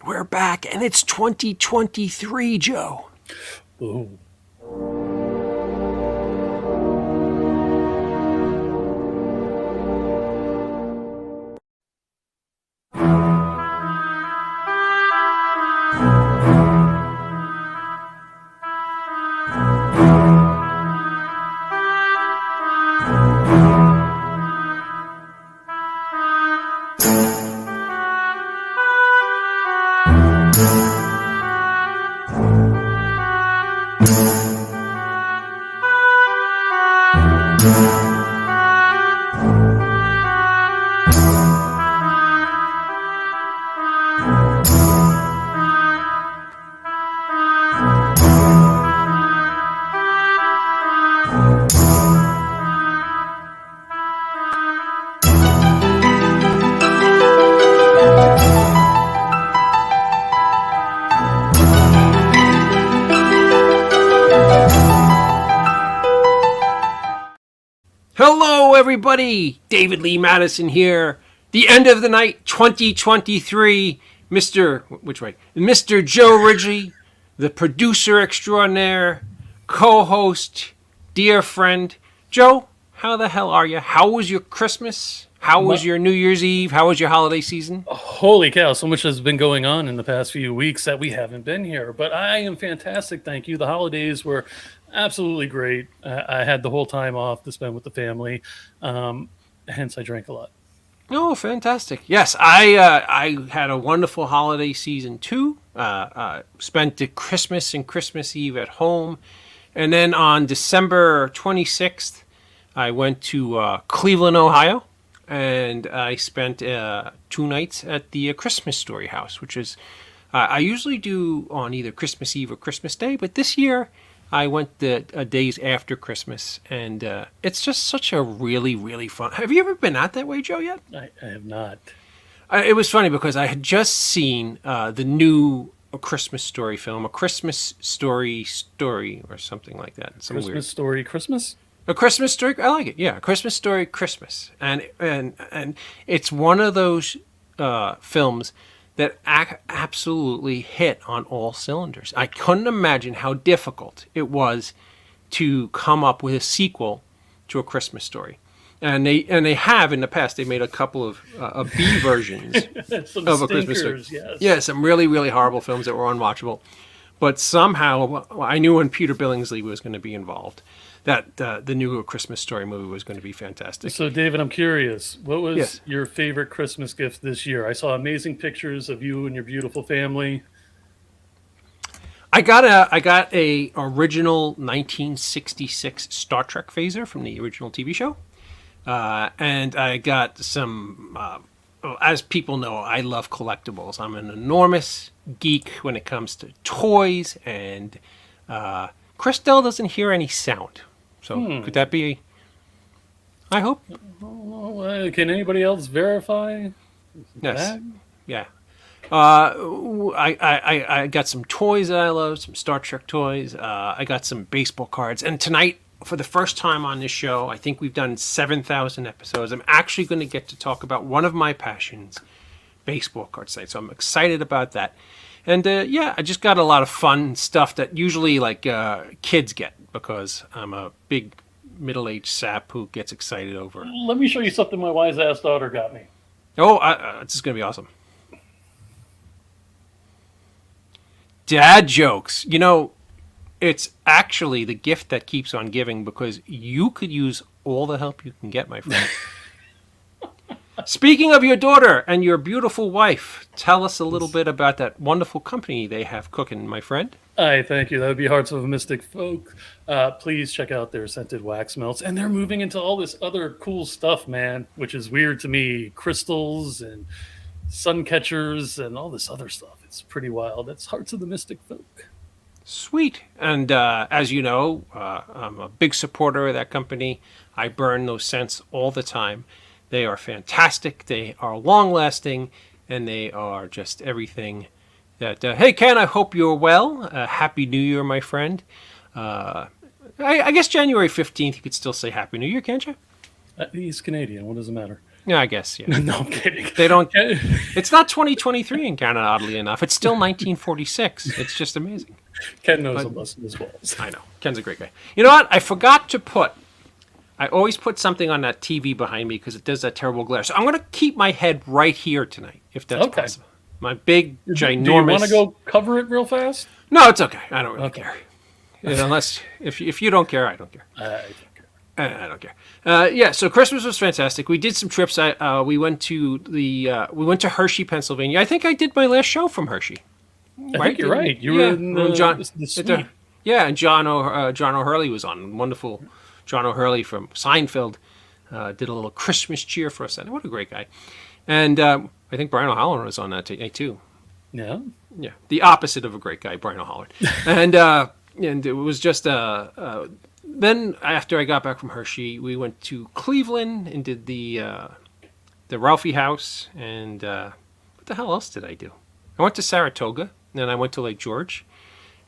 We're back, and it's 2023, Joe. Ooh. Hello, everybody. David Lee Madison here. The end of the night, 2023. Mr. Joe Ridgely, the producer extraordinaire, co-host, dear friend. Joe, how the hell are you? How was your Christmas? How was your New Year's Eve? How was your holiday season? Holy cow, so much has been going on in the past few weeks that we haven't been here. But I am fantastic, thank you. The holidays were absolutely great. I had the whole time off to spend with the family. Hence, I drank a lot. Oh, fantastic. Yes, I had a wonderful holiday season too. Spent the Christmas and Christmas Eve at home. And then on December 26th, I went to Cleveland, Ohio. And I spent 2 nights at the Christmas Story House, which is, I usually do on either Christmas Eve or Christmas Day. But this year, I went the days after Christmas, and it's just such a really, really fun. Have you ever been out that way, Joe, yet? I have not. It was funny because I had just seen the new A Christmas Story film, A Christmas Story or something like that. Christmas Story Christmas? A Christmas Story, I like it. Yeah, A Christmas Story Christmas, and it's one of those films that absolutely hit on all cylinders. I couldn't imagine how difficult it was to come up with a sequel to A Christmas Story, and they have in the past. They made a couple of B versions of A Christmas Story. Yes. Yeah, some really, really horrible films that were unwatchable, but somehow I knew when Peter Billingsley was going to be involved that the new Christmas Story movie was going to be fantastic. So, David, I'm curious. What was Yes. your favorite Christmas gift this year? I saw amazing pictures of you and your beautiful family. I got a original 1966 Star Trek phaser from the original TV show, and I got some. As people know, I love collectibles. I'm an enormous geek when it comes to toys, and Christelle doesn't hear any sound. So could that be? I hope. Can anybody else verify? Yes. That? Yeah. I got some toys that I love, some Star Trek toys. I got some baseball cards. And tonight, for the first time on this show, I think we've done 7,000 episodes. I'm actually going to get to talk about one of my passions, baseball cards tonight. So I'm excited about that. And yeah, I just got a lot of fun stuff that usually like kids get because I'm a big middle-aged sap who gets excited over. Let me show you something my wise-ass daughter got me. Oh, this is going to be awesome. Dad jokes. You know, it's actually the gift that keeps on giving because you could use all the help you can get, my friend. Speaking of your daughter and your beautiful wife, tell us a little bit about that wonderful company they have cooking, my friend. Thank you. That would be Hearts of a Mystic Folk. Please check out their scented wax melts. And they're moving into all this other cool stuff, man, which is weird to me. Crystals and sun catchers and all this other stuff. It's pretty wild. That's Hearts of the Mystic Folk. Sweet. And as you know, I'm a big supporter of that company. I burn those scents all the time. They are fantastic. They are long-lasting, and they are just everything that... hey, Ken, I hope you're well. Happy New Year, my friend. I guess January 15th, you could still say Happy New Year, can't you? He's Canadian. What does it matter? Yeah, I guess. Yeah. No, I'm kidding. They don't. It's not 2023 in Canada, oddly enough. It's still 1946. It's just amazing. Ken knows I'm busting his balls. I know. Ken's a great guy. You know what? I forgot to put. I always put something on that TV behind me because it does that terrible glare. So I'm going to keep my head right here tonight, if that's possible. My big, ginormous. Do you want to go cover it real fast? No, it's okay. I don't really care. Unless if you don't care, I don't care. I don't care. I don't care. So Christmas was fantastic. We did some trips. We went to Hershey, Pennsylvania. I think I did my last show from Hershey. I think you're right. You were in the suite. And John O'Hurley was on. Wonderful John O'Hurley from Seinfeld did a little Christmas cheer for us. What a great guy. And I think Brian O'Halloran was on that too. Yeah. Yeah. The opposite of a great guy, Brian O'Halloran. And it was just then after I got back from Hershey, we went to Cleveland and did the Ralphie House. And what the hell else did I do? I went to Saratoga, and then I went to Lake George,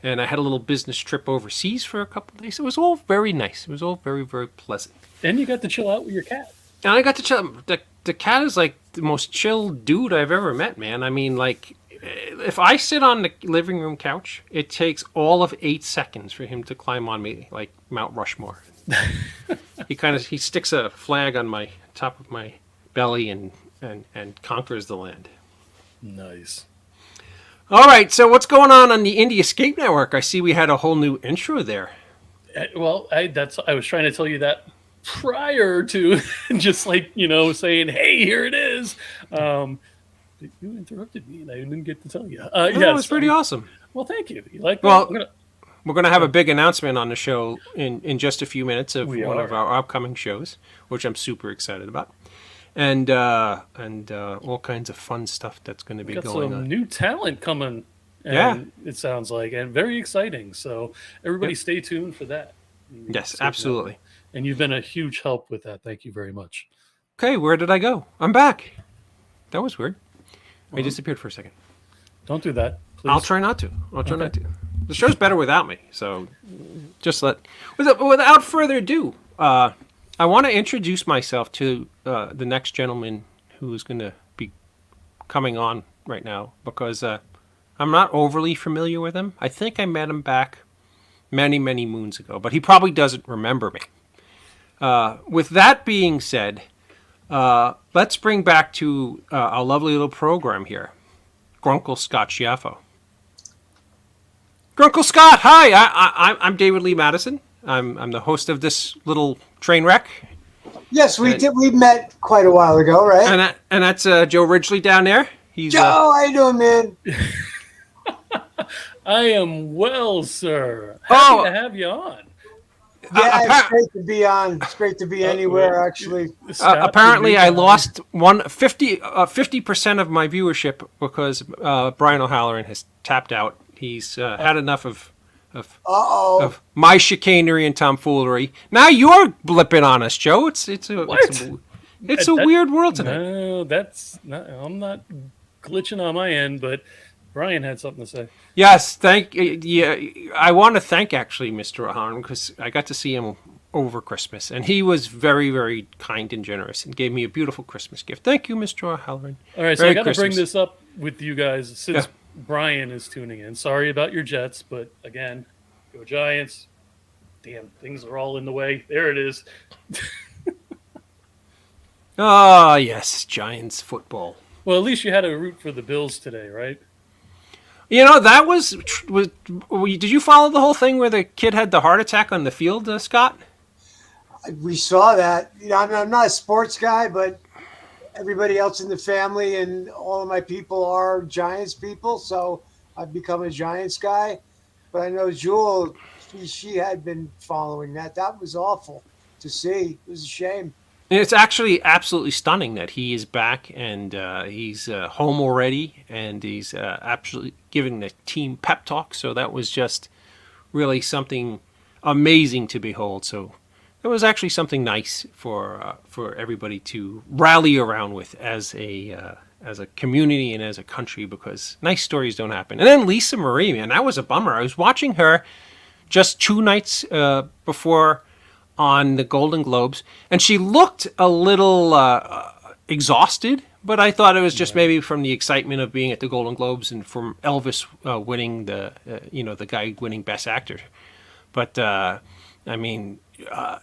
and I had a little business trip overseas for a couple of days. It was all very nice. It was all very, very pleasant. And you got to chill out with your cat. And I got to chill. The cat is like the most chill dude I've ever met, man. I mean, like, if I sit on the living room couch, it takes all of 8 seconds for him to climb on me like Mount Rushmore. He sticks a flag on my top of my belly and conquers the land. Nice. All right, so what's going on the Indie Escape Network? I see we had a whole new intro there. Well, I was trying to tell you that prior to just saying, "Hey, here it is." You interrupted me, and I didn't get to tell you. Yes, it was pretty awesome. Well, thank you. You like that? Well, we're going to have a big announcement on the show in just a few minutes of one of our upcoming shows, which I'm super excited about. And all kinds of fun stuff that's going to be going on. Got some new talent coming. And it sounds like, and very exciting. So everybody stay tuned for that. Yes, absolutely. And you've been a huge help with that. Thank you very much. Okay, where did I go? I'm back. That was weird. I disappeared for a second. Don't do that, please. I'll try not to. The show's better without me. So just without further ado, I want to introduce myself to the next gentleman who's going to be coming on right now because I'm not overly familiar with him. I think I met him back many, many moons ago, but he probably doesn't remember me. With that being said, let's bring back to our lovely little program here, Grunkle Scott Schiaffo. Grunkle Scott, hi! I'm David Lee Madison. I'm the host of this little train wreck. Yes, we did. We met quite a while ago, right? And that's Joe Ridgely down there. Joe, how you doing, man? I am well, sir. Happy to have you on. Yeah, it's great to be on. It's great to be anywhere, actually. Apparently, I lost 50% of my viewership because Brian O'Halloran has tapped out. He's had enough of my chicanery and tomfoolery. Now you're blipping on us, Joe. It's a weird world tonight. No, I'm not glitching on my end, but Brian had something to say. Yes, I want to thank actually Mr. O'Halloran because I got to see him over Christmas, and he was very, very kind and generous and gave me a beautiful Christmas gift. Thank you, Mr. O'Halloran. All right, so I got to bring this up with you guys since Brian is tuning in. Sorry about your Jets, but again, go Giants. Damn, things are all in the way. There it is. Ah, yes, Giants football. Well, at least you had to root for the Bills today, right? You know, that was did you follow the whole thing where the kid had the heart attack on the field, Scott? We saw that. You know, I'm not a sports guy, but everybody else in the family and all of my people are Giants people, so I've become a Giants guy. But I know Jewel, she had been following that. That was awful to see. It was a shame. It's actually absolutely stunning that he is back and he's home already, and he's absolutely giving the team pep talk. So that was just really something amazing to behold. So it was actually something nice for everybody to rally around with as a community and as a country, because nice stories don't happen. And then Lisa Marie, man, that was a bummer. I was watching her just 2 nights before on the Golden Globes, and she looked a little exhausted, but I thought it was just maybe from the excitement of being at the Golden Globes and from Elvis winning the guy winning Best Actor. But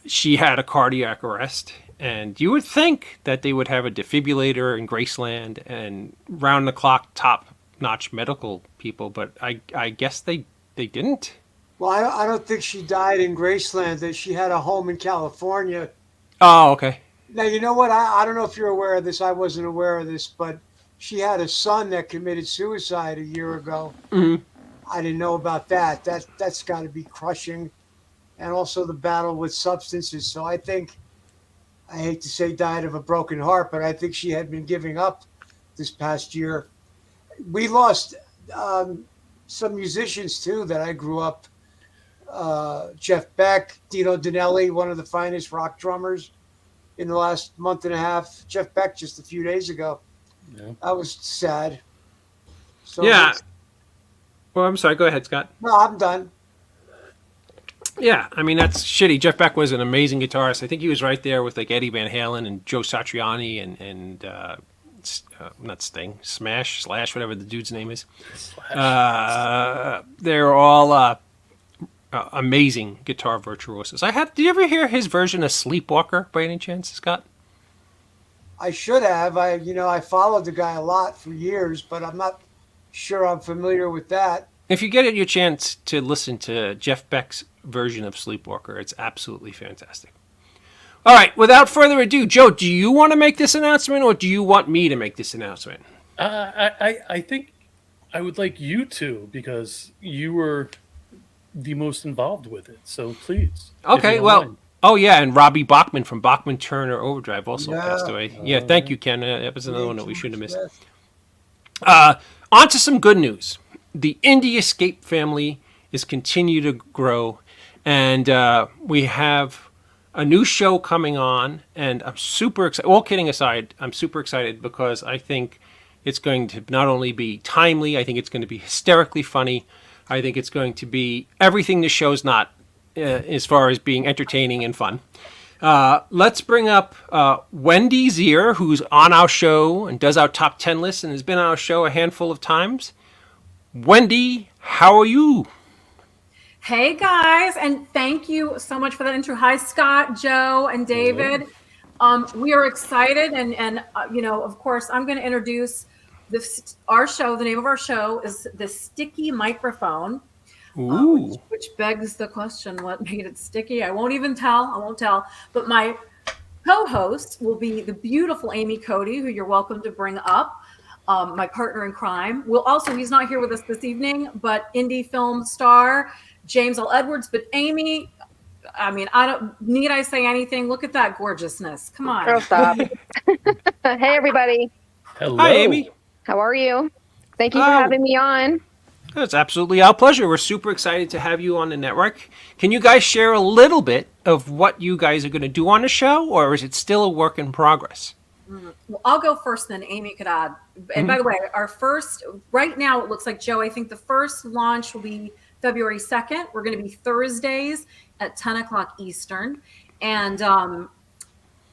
she had a cardiac arrest, and you would think that they would have a defibrillator in Graceland and round the clock top notch medical people, but I guess they didn't. Well, I don't think she died in Graceland. That she had a home in California. Oh, okay. Now, you know what? I don't know if you're aware of this. I wasn't aware of this, but she had a son that committed suicide a year ago. Mm-hmm. I didn't know about that. That's got to be crushing. And also the battle with substances. So I think, I hate to say died of a broken heart, but I think she had been giving up this past year. We lost some musicians, too, that I grew up. Jeff Beck, Dino Danelli, one of the finest rock drummers in the last month and a half. Jeff Beck just a few days ago. Yeah. That was sad. So Yeah. Well, I'm sorry. Go ahead, Scott. No, I'm done. Yeah, I mean, that's shitty. Jeff Beck was an amazing guitarist. I think he was right there with like Eddie Van Halen and Joe Satriani and not Sting, Slash, whatever the dude's name is. They're all amazing guitar virtuosos. Did you ever hear his version of Sleepwalker by any chance, Scott? I should have. I followed the guy a lot for years, but I'm not sure I'm familiar with that. If you get your chance to listen to Jeff Beck's version of Sleepwalker, it's absolutely fantastic. All right, without further ado, Joe, do you want to make this announcement or do you want me to make this announcement? I think I would like you to, because you were the most involved with it. So please. Okay, well, oh yeah, and Robbie Bachman from Bachman Turner Overdrive also passed away. Yeah, thank you, Ken. That was another one that we shouldn't have missed. On to some good news. The Indie Escape family is continue to grow, and we have a new show coming on, and I'm super excited. All kidding aside, I'm super excited because I think it's going to not only be timely, I think it's going to be hysterically funny. I think it's going to be everything the show's not, as far as being entertaining and fun. Let's bring up Wendy Zier, who's on our show and does our top 10 lists and has been on our show a handful of times. Wendy, how are you? Hey guys, and thank you so much for that intro. Hi Scott, Joe, and David. We are excited, and of course, I'm going to introduce our show. The name of our show is The Sticky Microphone, which begs the question, what made it sticky? I won't tell. But my co-host will be the beautiful Amy Cody, who you're welcome to bring up. My partner in crime. He's not here with us this evening, but indie film star James L. Edwards. But Amy, need I say anything? Look at that gorgeousness. Come on. Girl, stop. Hey, everybody. Hello. Hi, Amy. How are you? Thank you for having me on. It's absolutely our pleasure. We're super excited to have you on the network. Can you guys share a little bit of what you guys are going to do on the show, or is it still a work in progress? Well, I'll go first, then Amy could add. And by the way, right now, it looks like, Joe, I think the first launch will be February 2nd. We're going to be Thursdays at 10 o'clock Eastern. And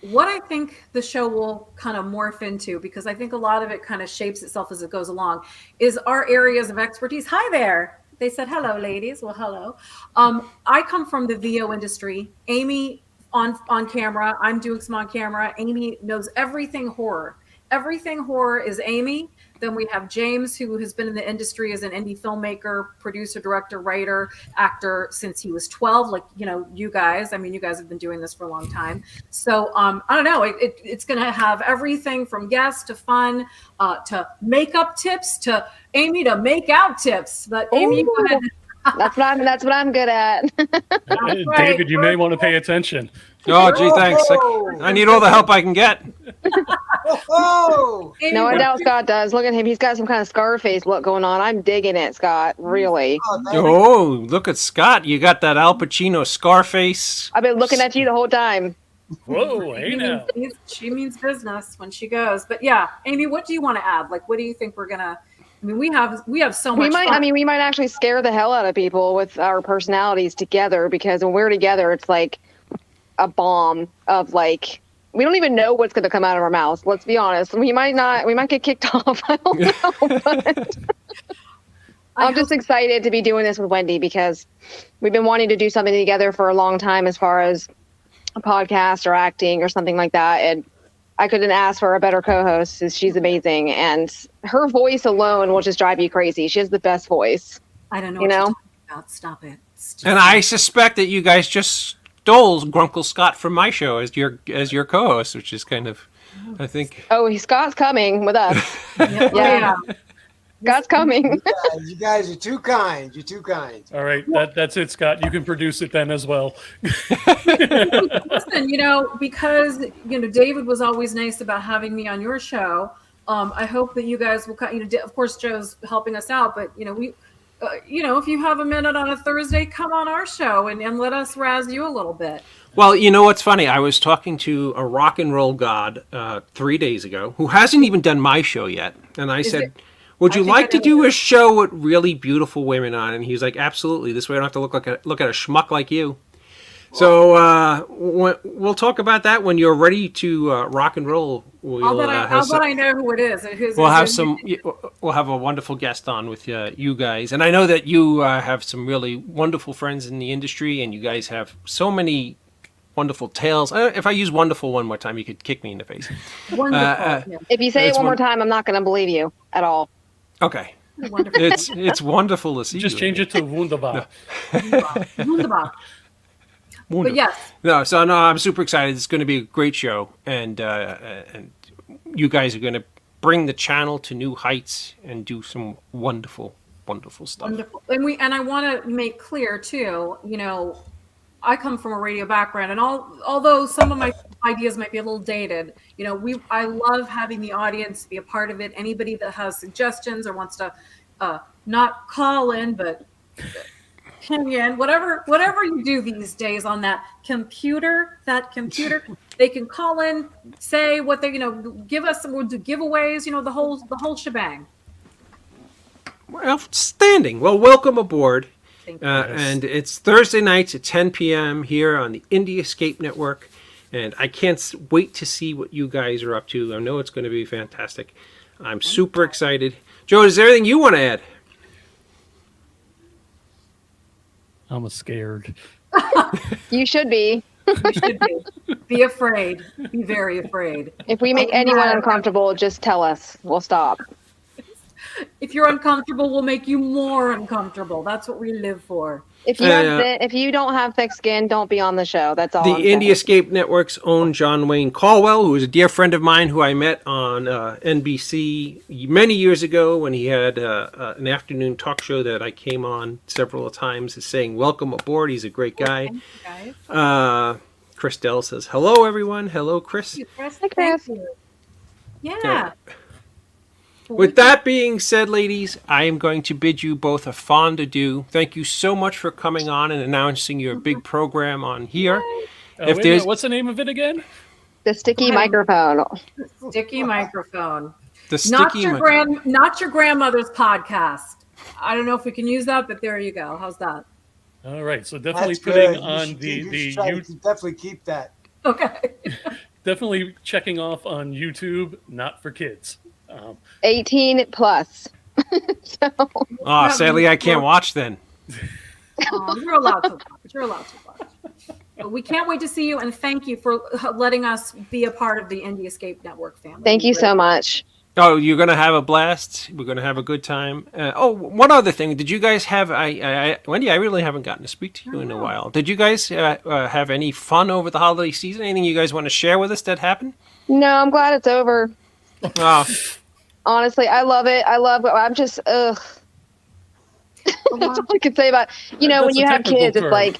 what I think the show will kind of morph into, because I think a lot of it kind of shapes itself as it goes along, is our areas of expertise. Hi there. They said, hello, ladies. Well, hello. I come from the VO industry. Amy on camera. I'm doing some on camera. Amy knows everything horror. Everything horror is Amy. Then we have James, who has been in the industry as an indie filmmaker, producer, director, writer, actor since he was 12. Like, you guys. You guys have been doing this for a long time. So I don't know. It's going to have everything from guests to fun to makeup tips to Amy to make out tips. But Amy, go ahead. That's what I'm good at. David, you may want to pay attention. Oh, gee, thanks. I need all the help I can get. Oh, No, I doubt Scott does. Look at him. He's got some kind of Scarface look going on. I'm digging it, Scott. Really. Oh, look at Scott. You got that Al Pacino Scarface. I've been looking at you the whole time. Whoa, hey now. She means business when she goes. But yeah, Amy, what do you want to add? Like, what do you think we're going to... we have so much fun. We might actually scare the hell out of people with our personalities together, because when we're together, it's like a bomb of like we don't even know what's going to come out of our mouths. Let's be honest. We might get kicked off. I don't know. But I'm just excited to be doing this with Wendy because we've been wanting to do something together for a long time as far as a podcast or acting or something like that. And I couldn't ask for a better co-host. She's amazing. And her voice alone will just drive you crazy. She has the best voice. I don't know what you're talking about. Stop it. And I suspect that you guys just stole Grunkle Scott from my show as your co-host, which is kind of, I think. Oh, Scott's coming with us. Yeah. Scott's coming. You guys are too kind. You're too kind. All right, that's it, Scott. You can produce it then as well. Listen, because David was always nice about having me on your show. I hope that you guys will. Of course, Joe's helping us out, but we. If you have a minute on a Thursday, come on our show and let us razz you a little bit. Well, you know what's funny? I was talking to a rock and roll god 3 days ago who hasn't even done my show yet. And I said, would you like to do a show with really beautiful women on? And he's like, absolutely. This way I don't have to look at a schmuck like you. So we'll talk about that when you're ready to rock and roll. I'll bet I know who it is. We'll have a wonderful guest on with you guys, and I know that you have some really wonderful friends in the industry, and you guys have so many wonderful tales. If I use wonderful one more time, you could kick me in the face. Wonderful. If you say it one more time, I'm not going to believe you at all. Okay. Wonderful. It's wonderful to see. Just change it to wunderbar. Wunderbar. But yes. No, I'm super excited. It's going to be a great show, and you guys are going to bring the channel to new heights and do some wonderful, wonderful stuff. Wonderful. And I want to make clear too, I come from a radio background, and although some of my ideas might be a little dated, I love having the audience be a part of it. Anybody that has suggestions or wants to not call in, but opinion, whatever you do these days on that computer, they can call in, say what they, give us, we'll do giveaways, the whole shebang. Outstanding. Well, welcome aboard. Thank you. And it's Thursday nights at 10 p.m. here on the Indie Escape Network. And I can't wait to see what you guys are up to. I know it's going to be fantastic. I'm super excited. Joe, is there anything you want to add? I'm scared. You should be. You should be. Be afraid. Be very afraid. If we make anyone uncomfortable, just tell us. We'll stop. If you're uncomfortable, we'll make you more uncomfortable. That's what we live for. If you don't have thick skin, don't be on the show. That's all. The Indie Escape Network's own John Wayne Caldwell, who is a dear friend of mine who I met on NBC many years ago when he had an afternoon talk show that I came on several times, is saying welcome aboard. He's a great guy. Thank you, guys. Chris Dell says, hello, everyone. Hello, Chris. Thank you, Chris. Hi, Chris. Thank you. Yeah. With that being said, ladies, I am going to bid you both a fond adieu. Thank you so much for coming on and announcing your big program on here. What's the name of it again? The sticky microphone. Sticky microphone. Not your grandmother's podcast. I don't know if we can use that, but there you go. How's that? All right, so definitely That's putting good. on You should definitely keep that. Okay. definitely checking off on YouTube, not for kids. 18 plus. Sadly, I can't watch then. You're allowed to watch. But we can't wait to see you, and thank you for letting us be a part of the Indie Escape Network family. Thank you so much. Oh, you're going to have a blast. We're going to have a good time. One other thing. Did you guys have... Wendy, I really haven't gotten to speak to you in a while. Did you guys have any fun over the holiday season? Anything you guys want to share with us that happened? No, I'm glad it's over. Oh. Honestly, I love it. I'm just, ugh. That's all I can say about it. When you have kids, it's like,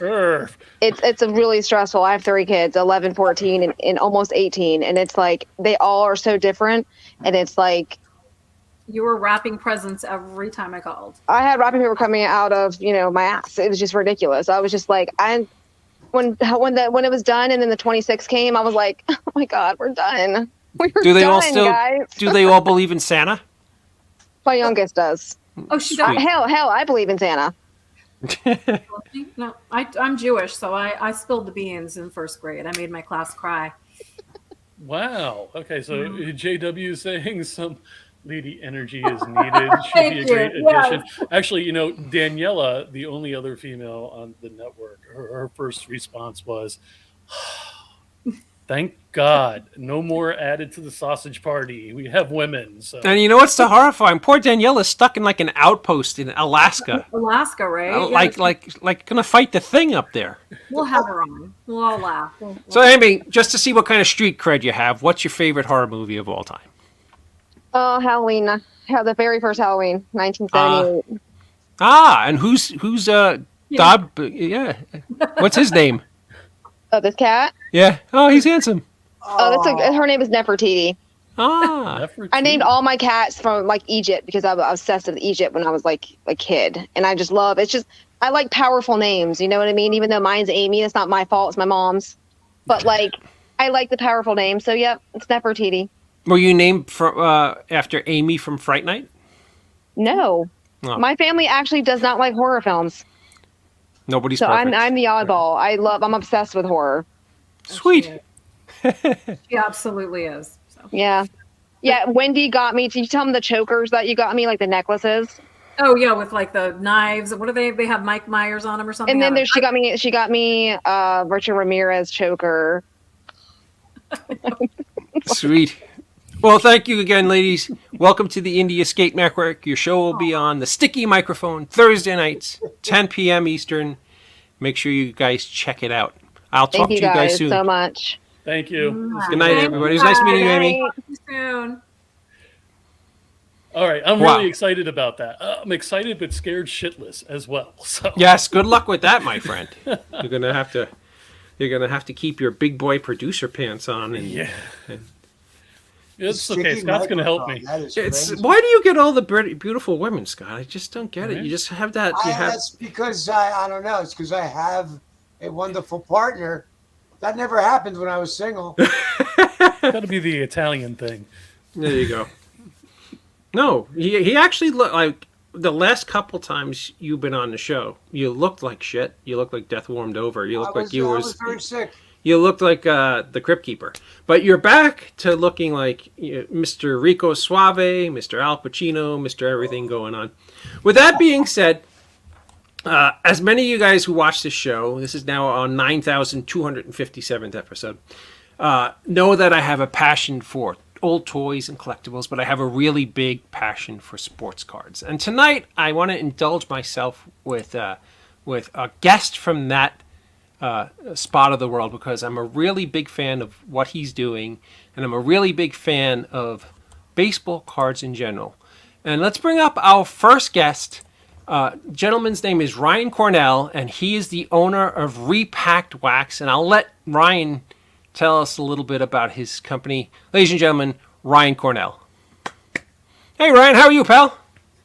it's a really stressful. I have 3 kids, 11, 14, and almost 18. And it's like, they all are so different. And it's like. You were wrapping presents every time I called. I had wrapping paper coming out of, my ass. It was just ridiculous. I was just like, when it was done and then the 26 came, I was like, oh my God, we're done. Do they all believe in Santa? My youngest does. Oh, she does. Hell, I believe in Santa. No, I'm Jewish, so I spilled the beans in first grade. I made my class cry. Wow. Okay, so JW is saying some lady energy is needed. Should be a great addition. Yes. Actually, Daniela, the only other female on the network, her first response was, "Thank God, no more added to the sausage party. We have women." So And you know what's so horrifying? Poor Daniela's stuck in like an outpost in Alaska. Alaska, right? Like gonna fight the thing up there. We'll have her on. We'll all laugh. So, Amy, just to see what kind of street cred you have, what's your favorite horror movie of all time? Oh, Halloween. The very first Halloween, 1978. And who's Dob? Yeah, what's his name? Oh, this cat? Yeah. Oh, he's handsome. Her name is Nefertiti. I named all my cats from like Egypt because I was obsessed with Egypt when I was like a kid, and I just love. It's just I like powerful names. You know what I mean? Even though mine's Amy, it's not my fault. It's my mom's. But like, I like the powerful name. So yep, it's Nefertiti. Were you named after Amy from Fright Night? No, my family actually does not like horror films. Nobody's so perfect. I'm the oddball. I'm obsessed with horror. Sweet. She absolutely is. So. Yeah. Wendy got me. Did you tell them the chokers that you got me, like the necklaces? Oh yeah, with like the knives. What are they? They have Mike Myers on them or something. And then she got me Richard Ramirez choker. Sweet. Well, thank you again, ladies. Welcome to the Indie Escape Network. Your show will be on the Sticky Microphone Thursday nights, 10 p.m. Eastern. Make sure you guys check it out. I'll talk to you guys soon. Thank you guys so much. Thank you. Good night, everybody. It was nice meeting you, Amy. See you soon. All right, I'm really excited about that. I'm excited but scared shitless as well. So yes, good luck with that, my friend. You're gonna have to keep your big boy producer pants on. And, it's okay. Scott's gonna help me. Why do you get all the beautiful women, Scott? I just don't get it. You just have that. That's because I don't know. It's because I have a wonderful partner. That never happened when I was single. Got to be the Italian thing. There you go. No, he actually looked like the last couple times you've been on the show. You looked like shit. You looked like death warmed over. You looked like you I was very sick. You looked like the Crypt Keeper. But you're back to looking like Mr. Rico Suave, Mr. Al Pacino, Mr. Everything going on. With that being said, as many of you guys who watch this show, this is now on 9,257th episode, know that I have a passion for old toys and collectibles, but I have a really big passion for sports cards. And tonight, I want to indulge myself with a guest from that spot of the world because I'm a really big fan of what he's doing, and I'm a really big fan of baseball cards in general. And let's bring up our first guest. Gentleman's name is Ryan Cornell, and he is the owner of Repacked Wax. And I'll let Ryan tell us a little bit about his company. Ladies and gentlemen, Ryan Cornell. Hey, Ryan, how are you, pal?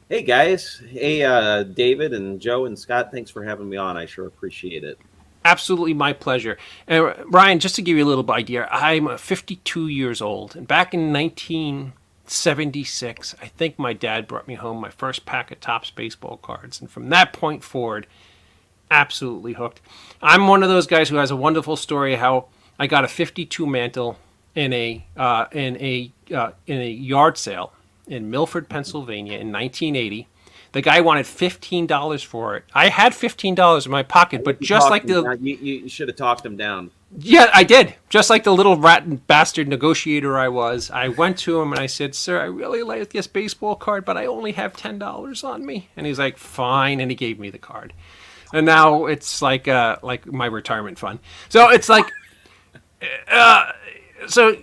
Hey, guys. Hey, David and Joe and Scott, thanks for having me on. I sure appreciate it. Absolutely my pleasure. And Ryan, just to give you a little idea, I'm 52 years old. And back in 1976, I think my dad brought me home my first pack of Topps baseball cards. And from that point forward, absolutely hooked. I'm one of those guys who has a wonderful story how I got a 52 mantle in a yard sale in Milford, Pennsylvania in 1980. The guy wanted $15 for it. I had $15 in my pocket, but just like you should have talked him down. Yeah, I did. Just like the little rat bastard negotiator I was, I went to him and I said, "Sir, I really like this baseball card, but I only have $10 on me." And he's like, "Fine," and he gave me the card. And now it's like my retirement fund. So it's like, so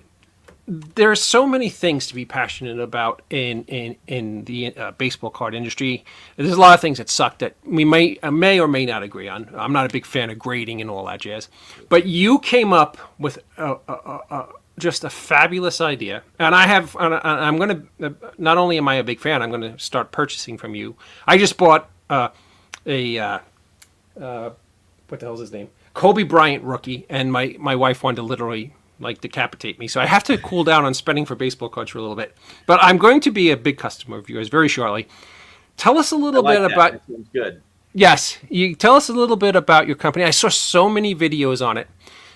there are so many things to be passionate about in the baseball card industry. There's a lot of things that suck that we may or may not agree on. I'm not a big fan of grading and all that jazz. But you came up with just a fabulous idea. And I'm going to, not only am I a big fan, I'm going to start purchasing from you. I just bought what the hell's his name? Kobe Bryant rookie, and my wife wanted to literally decapitate me. So I have to cool down on spending for baseball cards for a little bit. But I'm going to be a big customer of yours very shortly. Tell us a little bit about... That sounds good. Yes. You tell us a little bit about your company. I saw so many videos on it.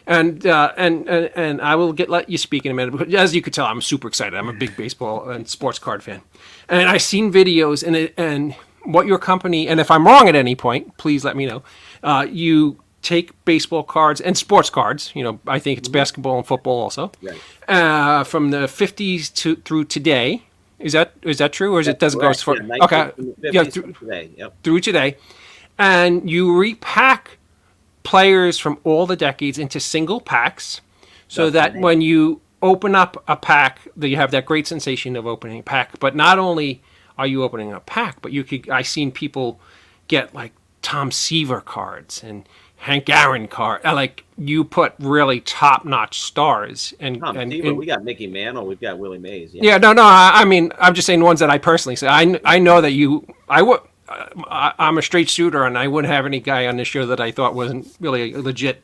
And I will let you speak in a minute. But as you could tell, I'm super excited. I'm a big baseball and sports card fan, and I've seen videos and what your company. And if I'm wrong at any point, please let me know. You take baseball cards and sports cards. I think it's basketball and football also. Right. From the 50s through today. Is that true, or does it go as far? Yeah, Okay, yeah, through today. Yep. through today, and you repack players from all the decades into single packs, so that when you open up a pack, that you have that great sensation of opening a pack. But not only are you opening a pack, but I've seen people get like Tom Seaver cards and Hank Aaron card. Like you put really top-notch stars and we got Mickey Mantle, we've got Willie Mays. Yeah, no. I mean, I'm just saying ones that I personally say. I know that I'm a straight shooter, and I wouldn't have any guy on this show that I thought wasn't really a legit,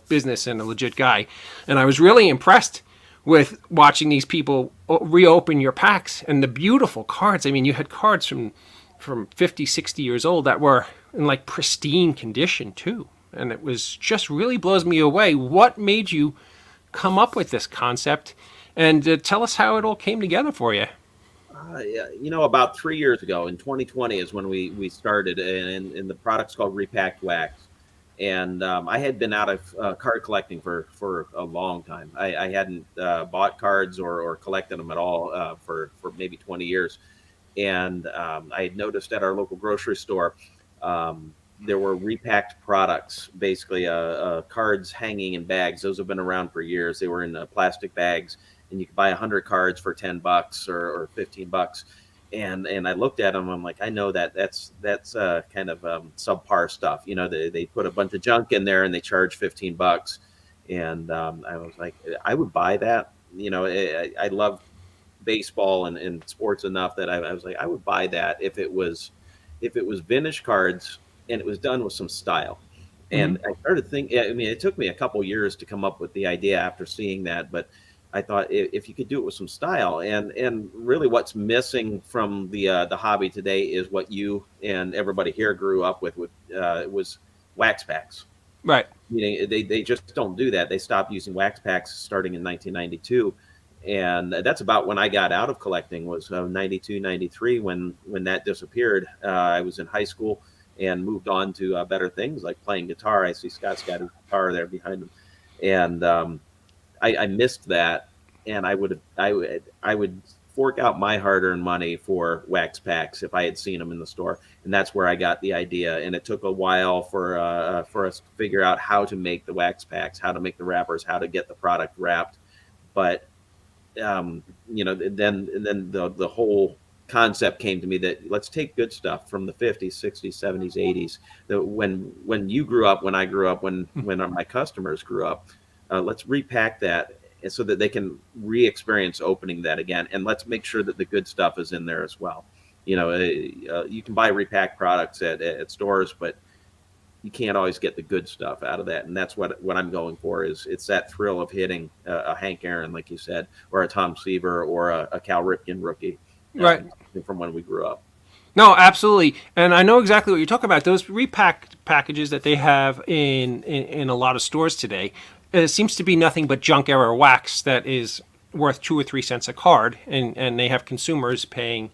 business and a legit guy. And I was really impressed with watching these people reopen your packs and the beautiful cards. I mean, you had cards from 50, 60 years old that were in like pristine condition too. And it was just really blows me away. What made you come up with this concept? And tell us how it all came together for you. About 3 years ago in 2020 is when we started, and the product's called Repacked Wax. And I had been out of card collecting for a long time. I hadn't bought cards or collected them at all for maybe 20 years. And I had noticed at our local grocery store, there were repacked products, basically cards hanging in bags. Those have been around for years. They were in plastic bags, and you could buy 100 cards for $10 or $15. And I looked at them. I'm like, I know that's kind of subpar stuff. They put a bunch of junk in there and they charge $15. And I was like, I would buy that. I love baseball and sports enough that I was like, I would buy that if it was vintage cards and it was done with some style. And I started thinking, I mean, it took me a couple years to come up with the idea after seeing that, but I thought if you could do it with some style, and really what's missing from the hobby today is what you and everybody here grew up with was wax packs. Right. They just don't do that. They stopped using wax packs starting in 1992. And that's about when I got out of collecting, was 92, 93, when that disappeared. I was in high school and moved on to better things like playing guitar. I see Scott's got his guitar there behind him. And I missed that. And I would fork out my hard-earned money for wax packs if I had seen them in the store. And that's where I got the idea. And it took a while for us to figure out how to make the wax packs, how to make the wrappers, how to get the product wrapped. But then the whole concept came to me that let's take good stuff from the 50s, 60s, 70s, 80s. That when you grew up, when I grew up, when my customers grew up, let's repack that so that they can re-experience opening that again, and let's make sure that the good stuff is in there as well. You can buy repacked products at stores, but you can't always get the good stuff out of that. And that's what I'm going for, is it's that thrill of hitting a Hank Aaron, like you said, or a Tom Seaver, or a Cal Ripken rookie, right, from when we grew up. No, absolutely. And I know exactly what you're talking about. Those repacked packages that they have in a lot of stores today, it seems to be nothing but junk era wax that is worth 2 or 3 cents a card. And they have consumers paying,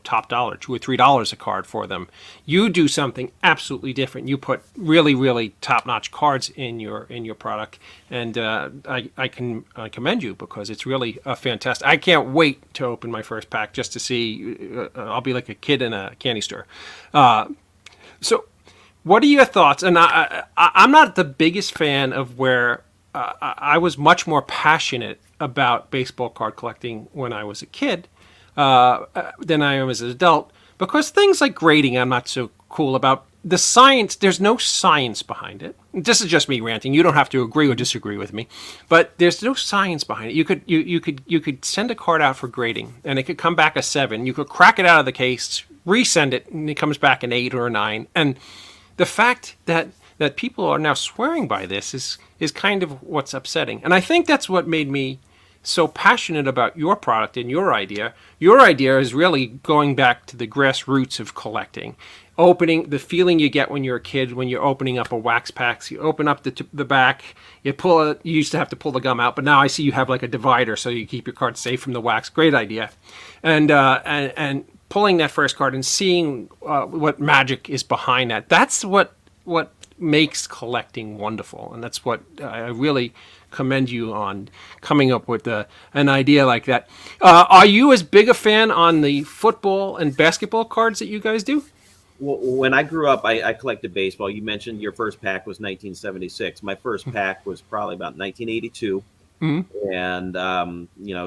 top dollar, $2 or $3 a card for them. You do something absolutely different. You put really, really top-notch cards in your product, and I commend you, because it's really a fantastic. I can't wait to open my first pack just to see. I'll be like a kid in a candy store. So, what are your thoughts? And I'm not the biggest fan of where I was much more passionate about baseball card collecting when I was a kid than I am as an adult, because things like grading I'm not so cool about. The science, there's no science behind it. This is just me ranting. You don't have to agree or disagree with me, but there's no science behind it. You could send a card out for grading, and it could come back a 7. You could crack it out of the case, resend it, and it comes back an 8 or a 9. And the fact that people are now swearing by this is kind of what's upsetting. And I think that's what made me so passionate about your product and your idea. Your idea is really going back to the grassroots of collecting. Opening the feeling you get when you're a kid when you're opening up a wax pack. So you open up the back, you pull it. You used to have to pull the gum out, but now I see you have like a divider so you keep your cards safe from the wax. Great idea, and pulling that first card and seeing what magic is behind that. That's what makes collecting wonderful, and that's what I really commend you on coming up with an idea like that. Are you as big a fan on the football and basketball cards that you guys do? Well, when I grew up, I collected baseball. You mentioned your first pack was 1976. My first pack was probably about 1982. Mm-hmm. And,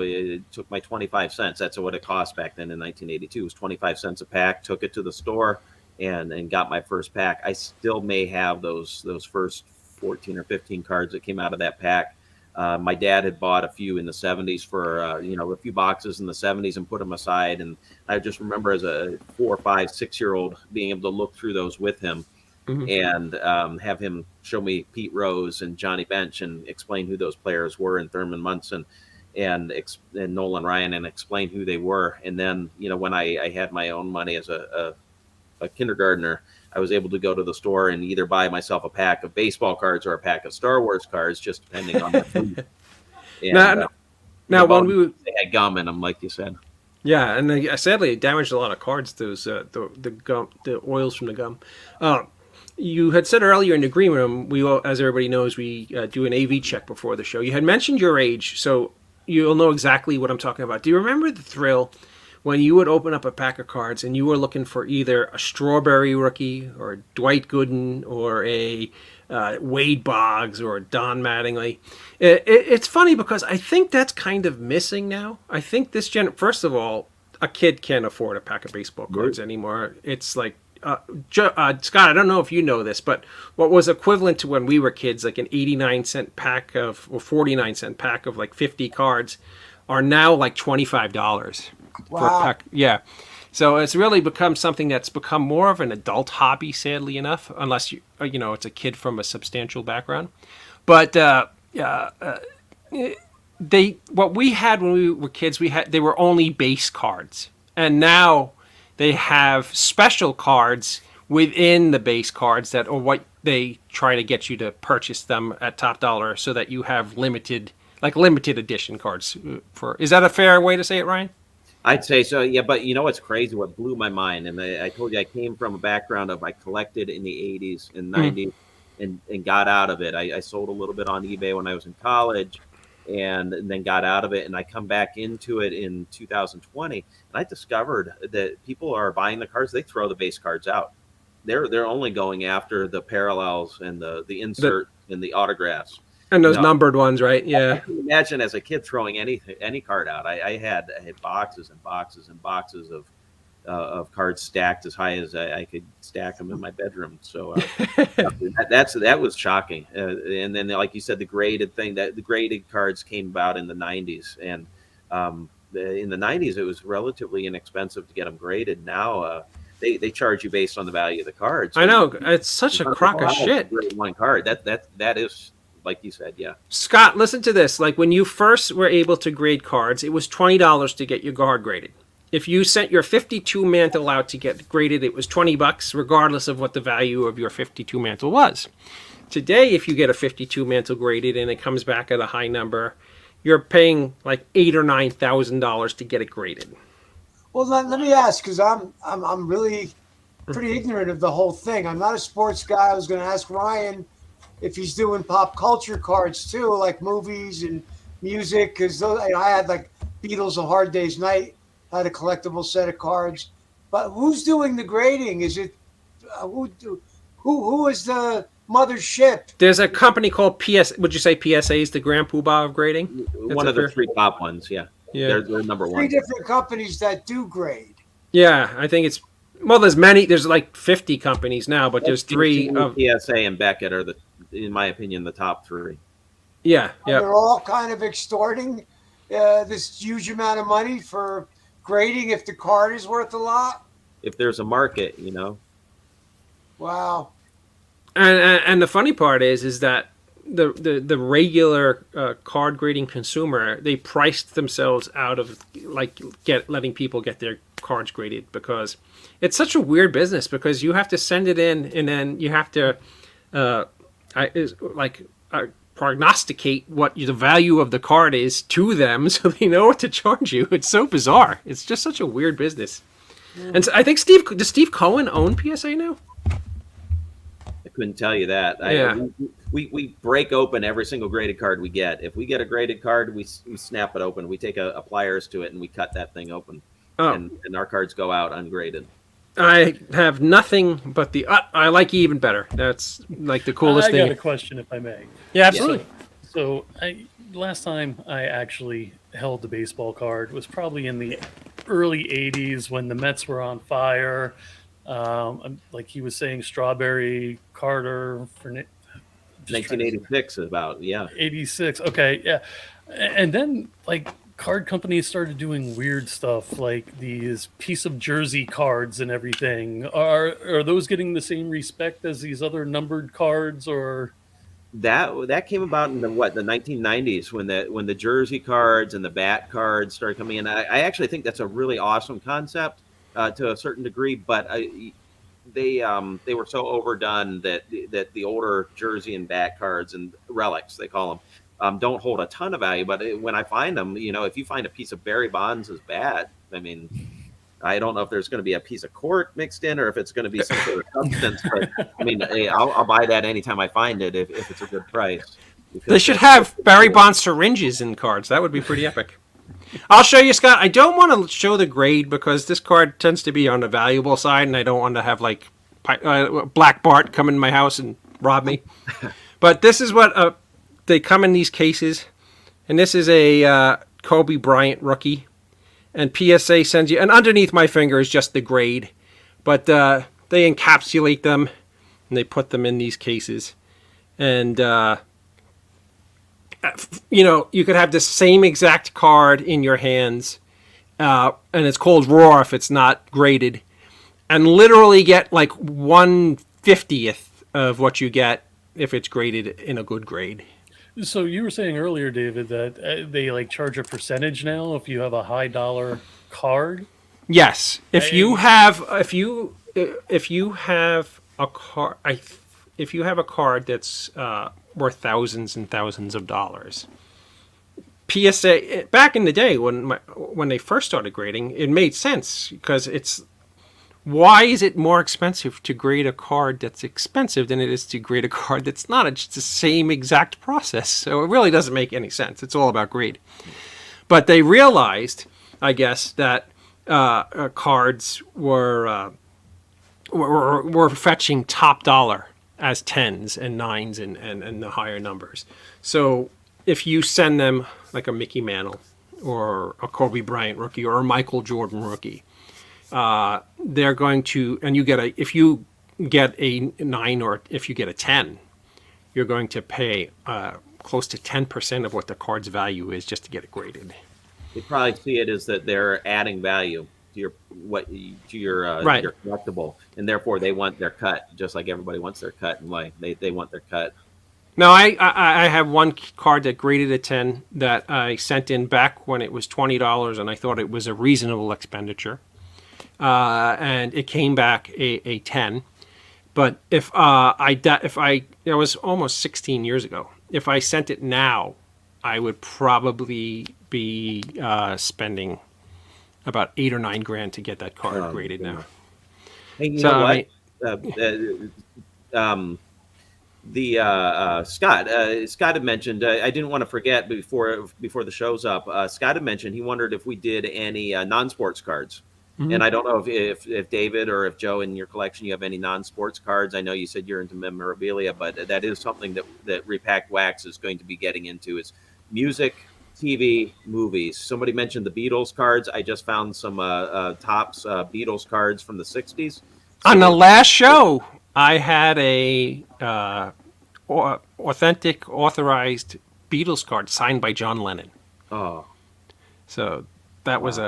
it took my 25 cents. That's what it cost back then in 1982. It was 25 cents a pack. Took it to the store and got my first pack. I still may have those first 14 or 15 cards that came out of that pack. My dad had bought a few in the 70s for, a few boxes in the 70s and put them aside. And I just remember as a 4, 5, 6-year-old being able to look through those with him. Mm-hmm. And have him show me Pete Rose and Johnny Bench and explain who those players were, and Thurman Munson and Nolan Ryan, and explain who they were. And then, when I had my own money as a kindergartner, I was able to go to the store and either buy myself a pack of baseball cards or a pack of Star Wars cards, just depending on the food. And, now when they had gum in them, like you said. Yeah, and sadly, it damaged a lot of cards. Those the gum, the oils from the gum. You had said earlier in the green room, as everybody knows, we do an AV check before the show. You had mentioned your age, so you'll know exactly what I'm talking about. Do you remember the thrill when you would open up a pack of cards and you were looking for either a Strawberry rookie or a Dwight Gooden or a Wade Boggs or a Don Mattingly? It's funny because I think that's kind of missing now. I think first of all, a kid can't afford a pack of baseball cards anymore. It's like, Scott, I don't know if you know this, but what was equivalent to when we were kids, like an 89-cent pack or 49-cent pack of like 50 cards, are now like $25 for a pack. Yeah. So it's really become something that's become more of an adult hobby, sadly enough, unless it's a kid from a substantial background. But what we had when we were kids, they were only base cards, and now they have special cards within the base cards that are what they try to get you to purchase them at top dollar, so that you have limited edition cards. Is that a fair way to say it, Ryan? I'd say so, yeah. But what's crazy? What blew my mind, and I told you I came from a background of I collected in the 80s and 90s and got out of it. I sold a little bit on eBay when I was in college, and then got out of it, and I come back into it in 2020, and I discovered that people are buying the cards. They throw the base cards out. They're only going after the parallels and the insert and the autographs. And those numbered ones, right? Yeah. I can imagine as a kid throwing any card out. I had boxes and boxes and boxes of cards stacked as high as I could stack them in my bedroom. So that was shocking. And then, like you said, the graded cards came about in the 90s, and in the 90s it was relatively inexpensive to get them graded. Now they charge you based on the value of the cards. I know, it's such a crock of shit. Grade one card that is. Like you said, yeah. Scott, listen to this. Like when you first were able to grade cards, it was $20 to get your card graded. If you sent your 52 mantle out to get graded, it was $20, regardless of what the value of your 52 mantle was. Today, if you get a 52 mantle graded and it comes back at a high number, you're paying like $8,000 or $9,000 to get it graded. Well, let me ask, because I'm really pretty ignorant of the whole thing. I'm not a sports guy. I was going to ask Ryan if he's doing pop culture cards too, like movies and music, because I had like Beatles, A Hard Day's Night, had a collectible set of cards. But who's doing the grading? Is it who is the mothership? There's a company called PS. Would you say PSA is the Grand Poobah of grading? One of the three top ones, yeah. They're number one. 3 different companies that do grade. Yeah, I think it's. Well, there's many. There's like 50 companies now, but there's 3 of PSA and Beckett are in my opinion, the top 3. Yeah. They're all kind of extorting this huge amount of money for grading if the card is worth a lot. If there's a market, Wow. And the funny part is that the regular card grading consumer, they priced themselves out of like letting people get their cards graded, because it's such a weird business, because you have to send it in and then you have to prognosticate what the value of the card is to them so they know what to charge you. It's so bizarre. It's just such a weird business. And so I think does Steve Cohen own PSA now? I couldn't tell you that. We break open every single graded card we get. If we get a graded card, we snap it open. We take a pliers to it and we cut that thing open. And our cards go out ungraded. I have nothing but I like you even better. That's like the coolest thing. I got a question, if I may. Yeah, absolutely. So last time I actually held the baseball card was probably in the early 80s when the Mets were on fire. Like he was saying, Strawberry, Carter, 1986 about, yeah. 86, okay, yeah. And then, like, card companies started doing weird stuff, like these piece of jersey cards and everything. Are those getting the same respect as these other numbered cards, or... That came about in the 1990s when the jersey cards and the bat cards started coming in. I actually think that's a really awesome concept to a certain degree, but they were so overdone that the older jersey and bat cards and relics, they call them, don't hold a ton of value. But when I find them, if you find a piece of Barry Bonds' bat, I mean, I don't know if there's going to be a piece of cork mixed in or if it's going to be some sort of substance. But I mean, hey, I'll buy that anytime I find it if it's a good price. They should have Barry Bonds syringes in cards. That would be pretty epic. I'll show you, Scott. I don't want to show the grade because this card tends to be on the valuable side, and I don't want to have like Black Bart come in my house and rob me. But this is what they come in these cases, and this is a Kobe Bryant rookie. And PSA sends you, and underneath my finger is just the grade, but they encapsulate them and they put them in these cases. And you could have the same exact card in your hands, and it's called raw if it's not graded, and literally get like 1/50th of what you get if it's graded in a good grade. So you were saying earlier, David, that they like charge a percentage now if you have a high dollar card. Yes, if you have a card that's worth thousands and thousands of dollars. PSA back in the day when they first started grading, it made sense because why is it more expensive to grade a card that's expensive than it is to grade a card that's not? It's the same exact process. So it really doesn't make any sense. It's all about grade. But they realized, I guess, that cards were fetching top dollar as 10s and 9s and the higher numbers. So if you send them like a Mickey Mantle or a Kobe Bryant rookie or a Michael Jordan rookie, they're going to, and if you get a 9 or if you get a 10, you're going to pay close to 10% of what the card's value is just to get it graded. They probably see it as that they're adding value to your collectible, and therefore they want their cut, just like everybody wants their cut, and like they want their cut. Now, I have one card that graded a 10 that I sent in back when it was $20, and I thought it was a reasonable expenditure. And it came back a 10. But it was almost 16 years ago. If I sent it now, I would probably be spending about $8 or $9 grand to get that card graded now. Hey, you know what? Scott had mentioned, I didn't want to forget before the show's up, Scott had mentioned he wondered if we did any non-sports cards. Mm-hmm. And I don't know if David or if Joe, in your collection, you have any non-sports cards. I know you said you're into memorabilia, but that is something that Repacked Wax is going to be getting into, is music, TV, movies. Somebody mentioned the Beatles cards. I just found some Topps Beatles cards from the 60s. On the last show, I had a authentic, authorized Beatles card signed by John Lennon. Oh. So that was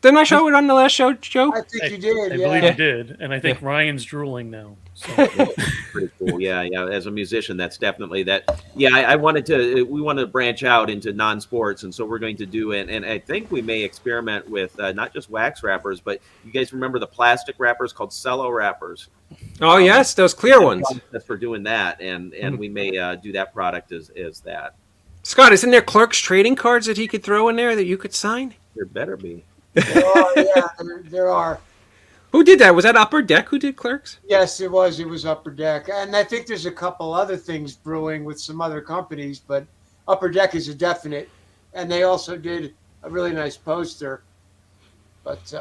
Didn't I show it on the last show, Joe? I think you did. I Yeah. believe you did, and I think Ryan's drooling now. So. Pretty cool. Yeah. As a musician, that's definitely that. Yeah, we wanted to branch out into non-sports, and so we're going to do it. And I think we may experiment with not just wax wrappers, but you guys remember the plastic wrappers called cello wrappers? Oh yes, those clear ones. That's for doing that, and we may do that product as that. Scott, isn't there Clerks trading cards that he could throw in there that you could sign? There better be. Oh, yeah, there are. Who did that? Was that Upper Deck who did Clerks? Yes, it was. It was Upper Deck. And I think there's a couple other things brewing with some other companies, but Upper Deck is a definite. And they also did a really nice poster. But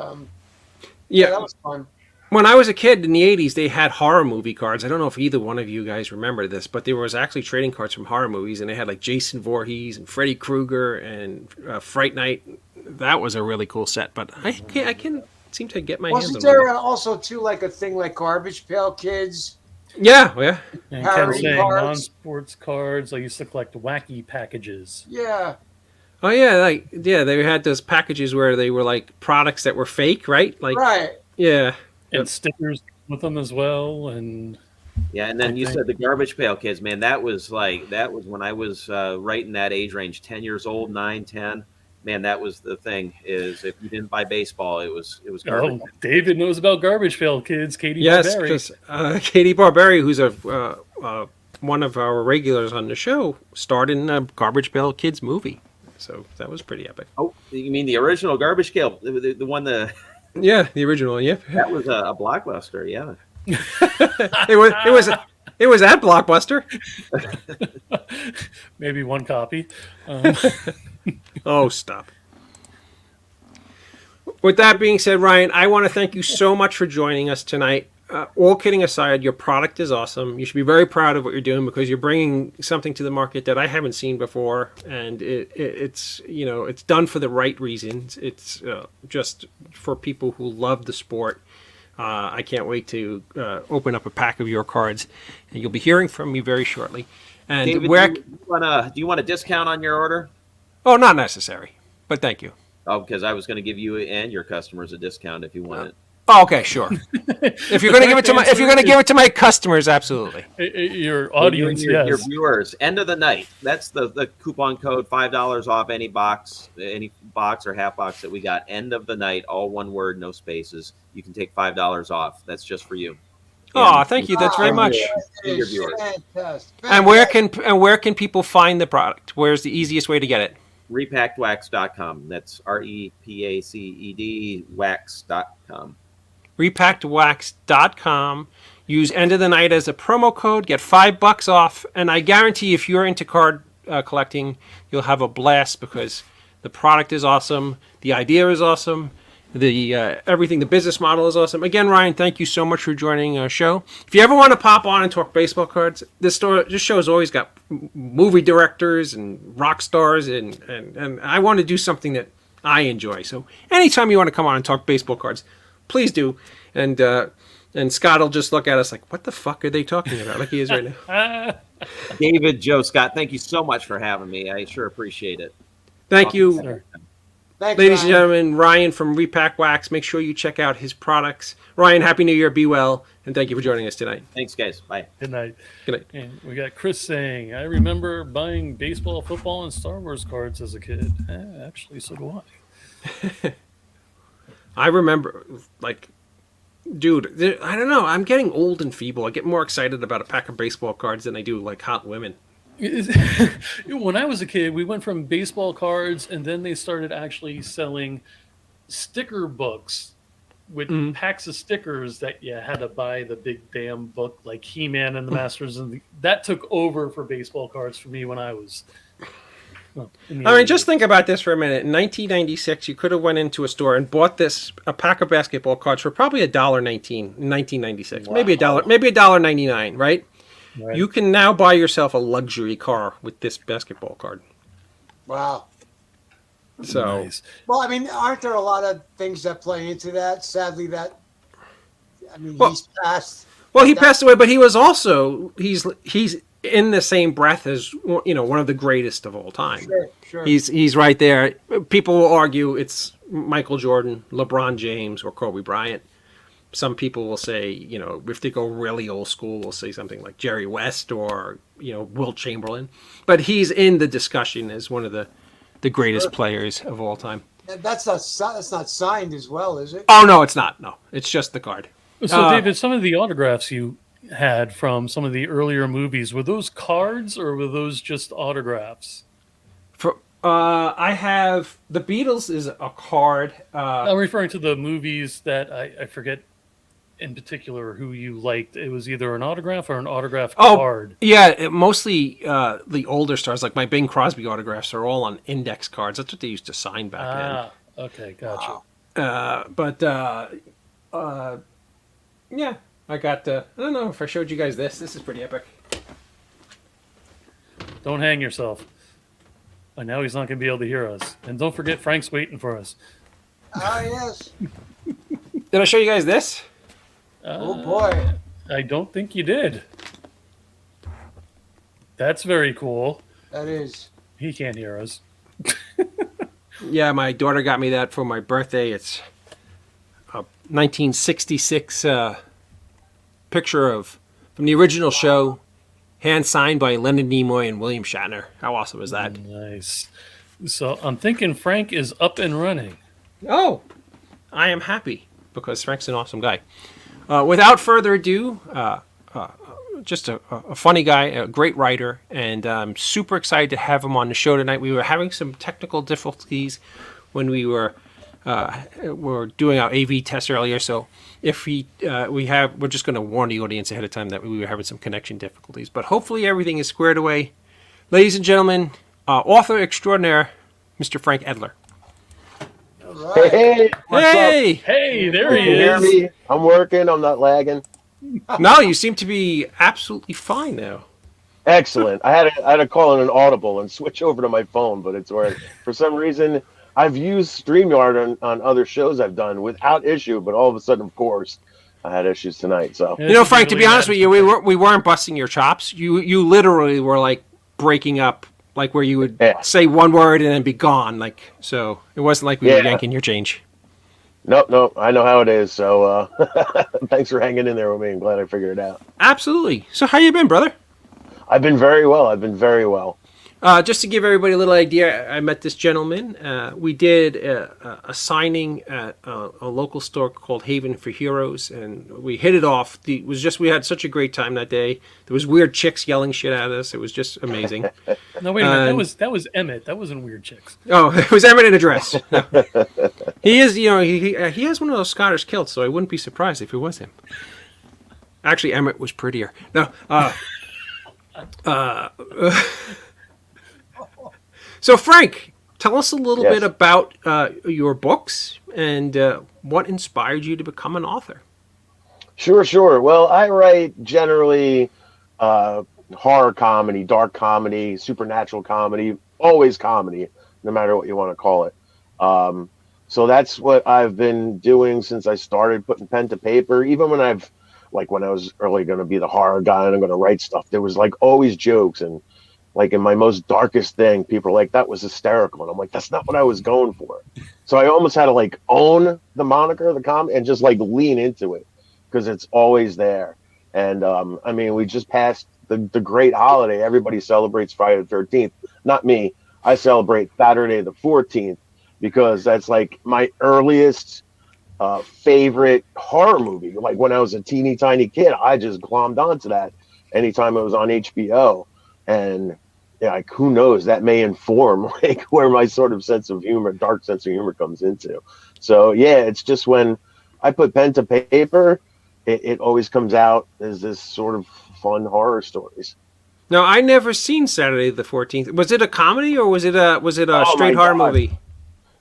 yeah, that was fun. When I was a kid in the 80s, they had horror movie cards. I don't know if either one of you guys remember this, but there was actually trading cards from horror movies, and they had like Jason Voorhees and Freddy Krueger and Fright Night. That was a really cool set, but I can't seem to get my hands on Wasn't there one. also, too, like a thing like Garbage Pail Kids? Yeah. And Harry Ken saying cards. non-sports cards. I used to collect wacky packages. Yeah. Oh yeah, they had those packages where they were like products that were fake, right? Like, Right. yeah. And stickers with them as well. And Yeah, and then you said the Garbage Pail Kids, man. That was when I was right in that age range, 10 years old, 9, 10. Man, that was the thing. Is if you didn't buy baseball, it was garbage. oh, David knows about Garbage Pail Kids. Katie Yes, Barberi. because Katie Barberi, who's one of our regulars on the show, starred in a Garbage Pail Kids movie. So that was pretty epic. Oh, you mean the original Garbage Pail, the one Yeah, the original. Yep. that was a blockbuster. Yeah. It was at Blockbuster. Maybe one copy. Oh, stop. With that being said, Ryan, I want to thank you so much for joining us tonight. All kidding aside, your product is awesome. You should be very proud of what you're doing because you're bringing something to the market that I haven't seen before, and it's it's done for the right reasons. It's just for people who love the sport. I can't wait to open up a pack of your cards, and you'll be hearing from me very shortly. And David, do you want a discount on your order? Oh, not necessary, but thank you. Oh, because I was going to give you and your customers a discount if you want it. Oh, okay, sure. If you're going to give it to my customers, absolutely. Your audience, your viewers. End of the night. That's the coupon code. $5 off any box or half box that we got. End of the night. All one word, no spaces. You can take $5 off. That's just for you. Oh, thank you. That's very much. Your viewers. Fantastic. And where can people find the product? Where's the easiest way to get it? Repackedwax.com. That's REPACED wax.com. Repackedwax.com. Use End of the Night as a promo code. Get $5 off. And I guarantee if you're into card collecting, you'll have a blast because the product is awesome. The idea is awesome. The everything, the business model is awesome. Again, Ryan, thank you so much for joining our show. If you ever want to pop on and talk baseball cards, this show has always got movie directors and rock stars, and I want to do something that I enjoy. So anytime you want to come on and talk baseball cards, please do. And Scott will just look at us like, what the fuck are they talking about? Like he is right now. David, Joe, Scott, thank you so much for having me. I sure appreciate it. Thank you. Sure. Thanks, Ladies and Ryan. gentlemen, Ryan from Repacked Wax. Make sure you check out his products. Ryan, Happy New Year. Be well. And thank you for joining us tonight. Thanks, guys. Bye. Good night. Good night. And we got Chris saying, I remember buying baseball, football, and Star Wars cards as a kid. Actually, so do I. I remember, like, dude, I don't know. I'm getting old and feeble. I get more excited about a pack of baseball cards than I do, like, hot women. When I was a kid, we went from baseball cards, and then they started actually selling sticker books with packs of stickers that you had to buy the big damn book, like He-Man and the Masters, and that took over for baseball cards for me when I was. Just think about this for a minute. In 1996, you could have went into a store and bought a pack of basketball cards for probably $1.19 in 1996, Wow. maybe $1.99, right? Right. You can now buy yourself a luxury car with this basketball card. Wow. So, Nice. Well, I mean, aren't there a lot of things that play into that? Sadly, Well- he's passed. well, he passed away, but he was also he's in the same breath as one of the greatest of all time. Sure. He's right there. People will argue it's Michael Jordan, LeBron James, or Kobe Bryant. Some people will say, if they go really old school, we'll say something like Jerry West or, Wilt Chamberlain. But he's in the discussion as one of the greatest players of all time. That's not signed as well, is it? Oh, no, it's not. No, it's just the card. So, David, some of the autographs you had from some of the earlier movies, were those cards or were those just autographs? I have the Beatles is a card. I'm referring to the movies that I forget in particular who you liked. It was either an autograph or an autograph card. Yeah, mostly the older stars, like my Bing Crosby autographs, are all on index cards. That's what they used to sign back then. Okay, gotcha. Yeah, I got. I don't know if I showed you guys this. This is pretty epic. Don't hang yourself. I know he's not going to be able to hear us. And don't forget, Frank's waiting for us. Oh, yes. Did I show you guys this? Oh, boy. I don't think you did. That's very cool. That is. He can't hear us. Yeah, my daughter got me that for my birthday. It's a 1966 picture from the original show, hand signed by Leonard Nimoy and William Shatner. How awesome is that? Nice. So I'm thinking Frank is up and running. Oh, I am happy because Frank's an awesome guy. Without further ado, just a funny guy, a great writer, and I'm super excited to have him on the show tonight. We were having some technical difficulties when we were doing our AV test earlier, so if we're just going to warn the audience ahead of time that we were having some connection difficulties. But hopefully everything is squared away. Ladies and gentlemen, author extraordinaire, Mr. Frank Edler. Right. Hey, what's Hey! up? Hey, there Can he you hear is. me? I'm working. I'm not lagging. No, you seem to be absolutely fine now. Excellent. I had to call in an audible and switch over to my phone, but it's working. For some reason, I've used StreamYard on other shows I've done without issue, but all of a sudden, of course, I had issues tonight. So Yeah, Frank, to be honest with you, we weren't busting your chops. You literally were like breaking up, like where you would say one word and then be gone. Like, so it wasn't like we were yanking your change. Nope. I know how it is. So thanks for hanging in there with me. I'm glad I figured it out. Absolutely. So how you been, brother? I've been very well. Just to give everybody a little idea, I met this gentleman. We did a signing at a local store called Haven for Heroes, and we hit it off. We had such a great time that day. There was weird chicks yelling shit at us. It was just amazing. No, wait a minute. That was Emmett. That wasn't Weird Chicks. Oh, it was Emmett in a dress. No. He is, he has one of those Scottish kilts, so I wouldn't be surprised if it was him. Actually, Emmett was prettier. No. So, Frank, tell us a little bit about your books and what inspired you to become an author. Sure. Well, I write generally horror comedy, dark comedy, supernatural comedy, always comedy, no matter what you want to call it. So that's what I've been doing since I started putting pen to paper. Even when I was early going to be the horror guy and I'm going to write stuff, there was like always jokes. And like in my most darkest thing, people are like, that was hysterical. And I'm like, that's not what I was going for. So I almost had to like own the moniker, the comedy, and just like lean into it because it's always there. And I mean, we just passed the great holiday. Everybody celebrates Friday the 13th. Not me. I celebrate Saturday the 14th because that's like my earliest favorite horror movie. Like when I was a teeny tiny kid, I just glommed onto that anytime it was on HBO. And like, who knows, that may inform like where my sort of dark sense of humor comes into. So yeah, it's just when I put pen to paper, it always comes out as this sort of fun horror stories. Now, I never seen Saturday the 14th. Was it a comedy or was it a straight horror movie?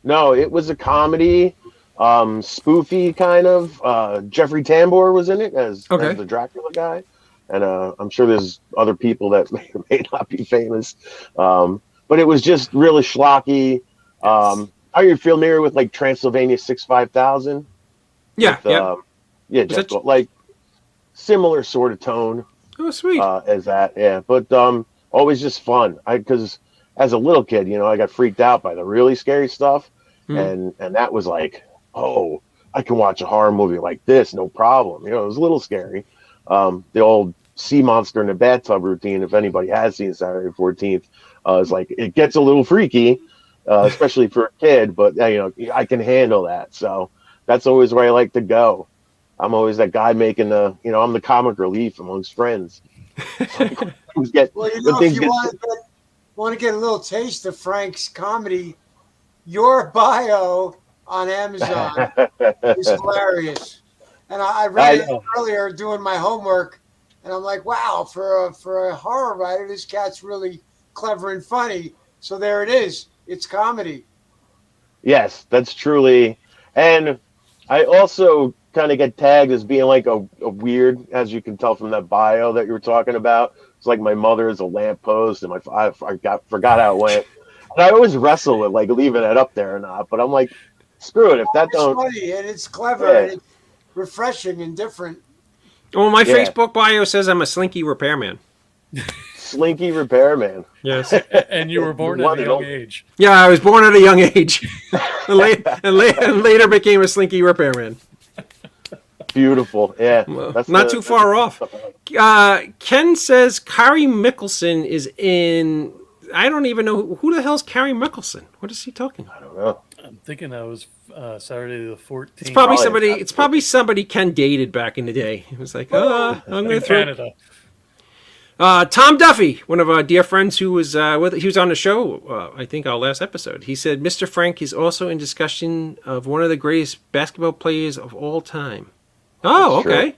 No, it was a comedy, spoofy kind of. Jeffrey Tambor was in it as the Dracula guy. And I'm sure there's other people that may or may not be famous. But it was just really schlocky. Are you familiar with like Transylvania 65000? Yeah. Just like similar sort of tone. Oh, sweet. As that, yeah. But always just fun. Because as a little kid, I got freaked out by the really scary stuff. and that was like, oh, I can watch a horror movie like this, no problem. It was a little scary. The old sea monster in the bathtub routine, if anybody has seen Saturday the 14th, is like, it gets a little freaky, especially for a kid, but I can handle that. So that's always where I like to go. I'm always that guy making I'm the comic relief amongst friends. Well, if you want to get a little taste of Frank's comedy, your bio on Amazon is hilarious. And I read it earlier doing my homework, and I'm like, wow, for a horror writer, this cat's really clever and funny. So there it is. It's comedy. Yes, that's truly. And I also kind of get tagged as being like a weird, as you can tell from that bio that you were talking about. It's like my mother is a lamppost, and I forgot how it went. And I always wrestle with like leaving it up there or not. But I'm like, screw it. If that It's don't, funny and it's clever and it's refreshing and different. Well, my Facebook bio says I'm a slinky repairman. Slinky repairman. Yes. And you were born at a young age. Yeah, I was born at a young age, and later became a slinky repairman. Beautiful. Yeah. That's not too far off. Ken says Carrie Mickelson is in. I don't even know who the hell's Carrie Mickelson. What is he talking about? I don't know. I'm thinking that was Saturday the 14th. It's probably somebody. It's probably somebody Ken dated back in the day. It was like, I'm going to throw. Canada. Tom Duffy, one of our dear friends who was he was on the show, I think our last episode. He said Mr. Frank is also in discussion of one of the greatest basketball players of all time. Oh, That's okay.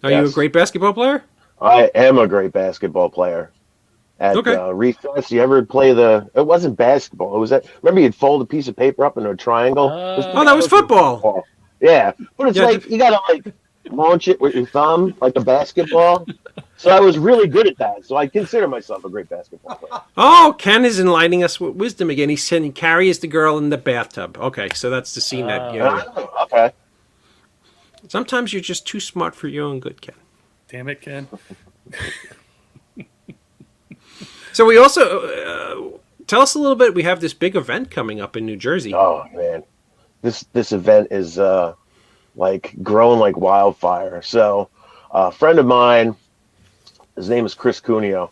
Are you a great basketball player? I am a great basketball player. At recess, you ever play it wasn't basketball. It was remember you'd fold a piece of paper up into a triangle? That was football. Yeah, but it's like you gotta like launch it with your thumb like a basketball. So I was really good at that. So I consider myself a great basketball player. Oh, Ken is enlightening us with wisdom again. He's saying Carrie is the girl in the bathtub. Okay, so that's the scene that. Okay. Sometimes you're just too smart for your own good, Ken. Damn it, Ken. So we also tell us a little bit. We have this big event coming up in New Jersey. Oh man, this event is like growing like wildfire. So a friend of mine, his name is Chris Cuneo.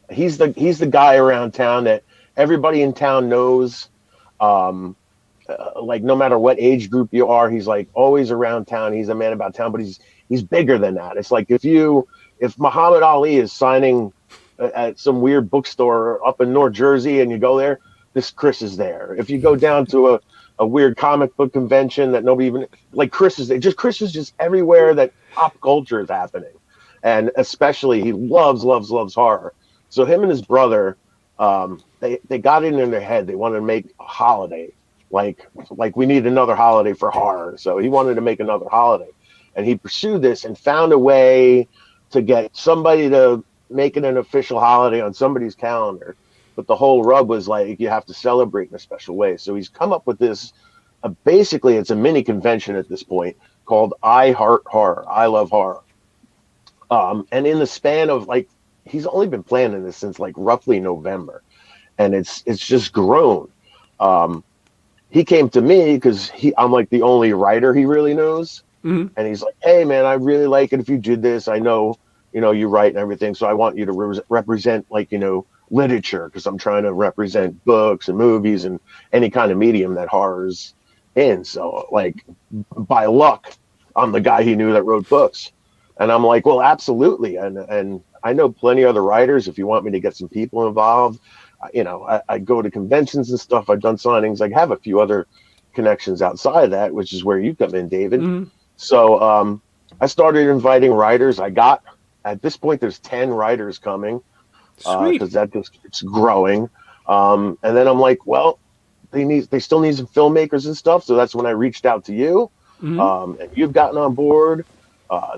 He's the guy around town that everybody in town knows. Like no matter what age group you are, he's like always around town. He's a man about town, but he's bigger than that. It's like if Muhammad Ali is signing at some weird bookstore up in North Jersey and you go there, this Chris is there. If you go down to a weird comic book convention that nobody even like, Chris is there. Chris is just everywhere that pop culture is happening, and especially he loves horror. So him and his brother, they got it in their head. They wanted to make a holiday. Like we need another holiday for horror. So he wanted to make another holiday, and he pursued this and found a way to get somebody to make it an official holiday on somebody's calendar. But the whole rub was like, you have to celebrate in a special way. So he's come up with this, basically it's a mini convention at this point called I Heart Horror. I love horror. And in the span of like, he's only been planning this since like roughly November, and it's just grown. He came to me because I'm like the only writer he really knows. Mm-hmm. And he's like, hey man, I really like it if you did this. I know, you write and everything. So I want you to represent like, literature, because I'm trying to represent books and movies and any kind of medium that horror's in. So like by luck, I'm the guy he knew that wrote books. And I'm like, well, absolutely. And I know plenty of other writers. If you want me to get some people involved, I go to conventions and stuff. I've done signings. I have a few other connections outside of that, which is where you come in, David. Mm-hmm. So I started inviting writers. At this point, there's 10 writers coming because it's growing. And then I'm like, well, they still need some filmmakers and stuff. So that's when I reached out to you. Mm-hmm. And you've gotten on board.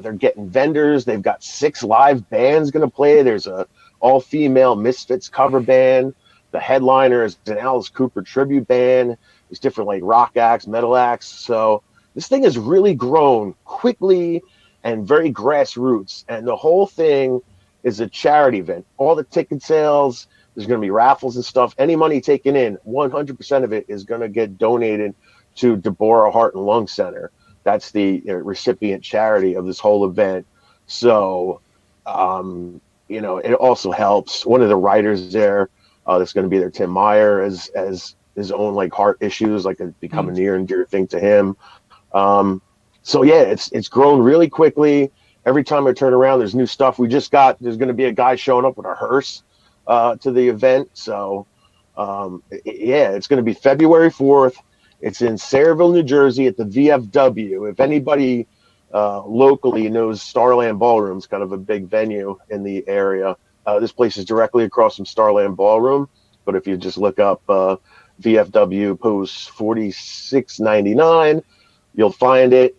They're getting vendors. They've got 6 live bands going to play. There's a all-female Misfits cover band. The headliner is an Alice Cooper tribute band. There's different like rock acts, metal acts. So this thing has really grown quickly and very grassroots. And the whole thing is a charity event. All the ticket sales, There's going to be raffles and stuff. Any money taken in, 100% of it is going to get donated to Deborah Heart and Lung Center. That's the recipient charity of this whole event. So, it also helps. One of the writers there that's going to be there, Tim Meyer, as his own like heart issues, like it's become a near and dear thing to him. So yeah, it's grown really quickly. Every time I turn around, there's new stuff. There's going to be a guy showing up with a hearse to the event. So it's going to be February 4th. It's in Sayreville, New Jersey at the VFW. If anybody locally knows Starland Ballroom, it's kind of a big venue in the area. This place is directly across from Starland Ballroom. But if you just look up VFW post 46.99, you'll find it.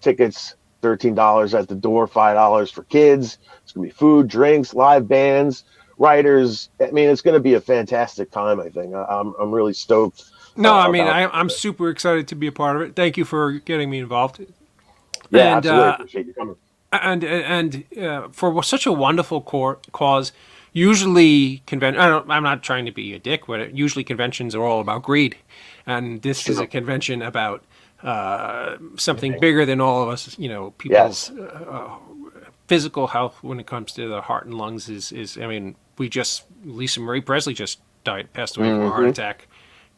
Tickets $13 at the door, $5 for kids. It's gonna be food, drinks, live bands, writers. I mean, it's gonna be a fantastic time. I think I'm really stoked. No, I'm super excited to be a part of it. Thank you for getting me involved. Yeah, absolutely. Appreciate you coming. And for such a wonderful cause, usually I'm not trying to be a dick, but usually conventions are all about greed, and this is a convention about something bigger than all of us. People's physical health when it comes to the heart and lungs is. I mean, Lisa Marie Presley just passed away from a heart attack.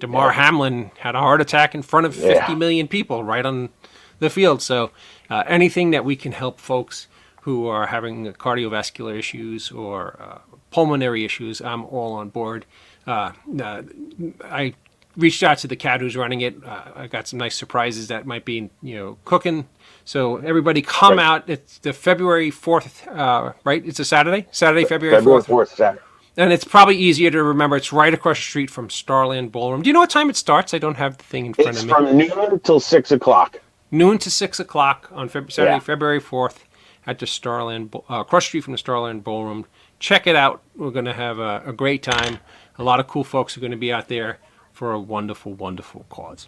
Damar Hamlin had a heart attack in front of 50 million people right on the field. So anything that we can help folks who are having cardiovascular issues or pulmonary issues, I'm all on board. I reached out to the cat who's running it. I got some nice surprises that might be, cooking. So everybody come out. It's the February 4th, right? It's a Saturday, February 4th. Saturday. And it's probably easier to remember. It's right across the street from Starland Ballroom. Do you know what time it starts? I don't have the thing in front of me. It's from noon till 6 o'clock. Noon to 6 o'clock on Saturday, February 4th at the Starland, across the street from the Starland Ballroom. Check it out. We're going to have a great time. A lot of cool folks are going to be out there for a wonderful, wonderful cause.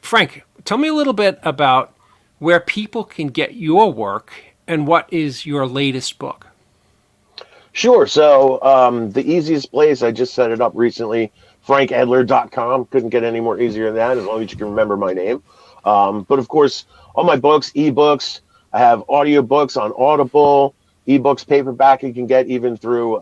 Frank, tell me a little bit about where people can get your work and what is your latest book. Sure. So the easiest place, I just set it up recently, frankedler.com. Couldn't get any more easier than that, as long as you can remember my name. But of course, all my books, ebooks, I have audiobooks on Audible, ebooks, paperback you can get even through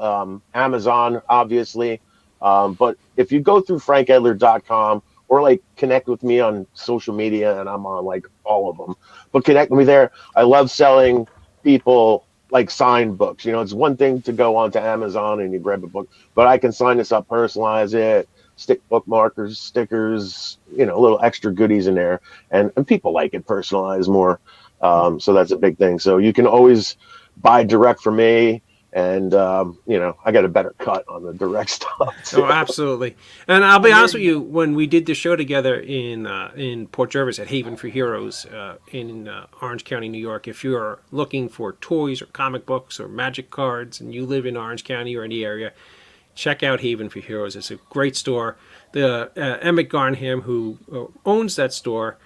Amazon, obviously. But if you go through frankedler.com or like connect with me on social media, and I'm on like all of them, but connect with me there. I love selling people like signed books. It's one thing to go onto Amazon and you grab a book, but I can sign this up, personalize it, stick bookmarkers, stickers, little extra goodies in there, and people like it personalized more. So that's a big thing. So you can always buy direct from me. And, I got a better cut on the direct stuff too. Oh, absolutely. And I'll be honest with you, when we did the show together in Port Jervis at Haven for Heroes in Orange County, New York, if you're looking for toys or comic books or magic cards and you live in Orange County or any area, check out Haven for Heroes. It's a great store. The Emmett Garnham, who owns that store,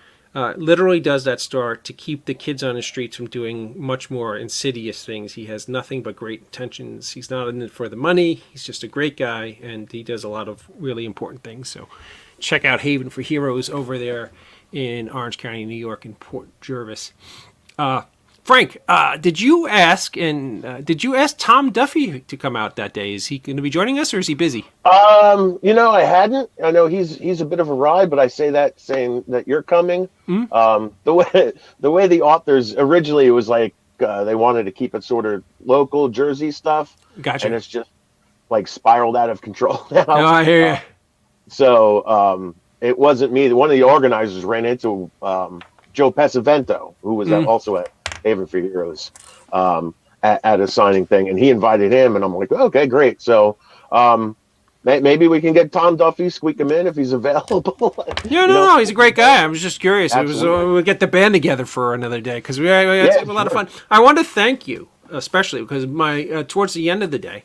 literally does that store to keep the kids on the streets from doing much more insidious things. He has nothing but great intentions. He's not in it for the money. He's just a great guy, and he does a lot of really important things. So check out Haven for Heroes over there in Orange County, New York, in Port Jervis. Frank, did you ask Tom Duffy to come out that day? Is he going to be joining us, or is he busy? I hadn't. I know he's a bit of a ride, but I say that saying that you're coming. Mm-hmm. The way the authors originally, it was like they wanted to keep it sort of local Jersey stuff. Gotcha. And it's just like spiraled out of control now. No, I hear you. So it wasn't me. One of the organizers ran into Joe Pesavento, who was also at Haven for Heroes at a signing thing, and he invited him, and I'm like, okay, great. So maybe we can get Tom Duffy, squeak him in if he's available. No, he's a great guy. I was just curious. We'll get the band together for another day because we had a lot of fun. I want to thank you especially because towards the end of the day,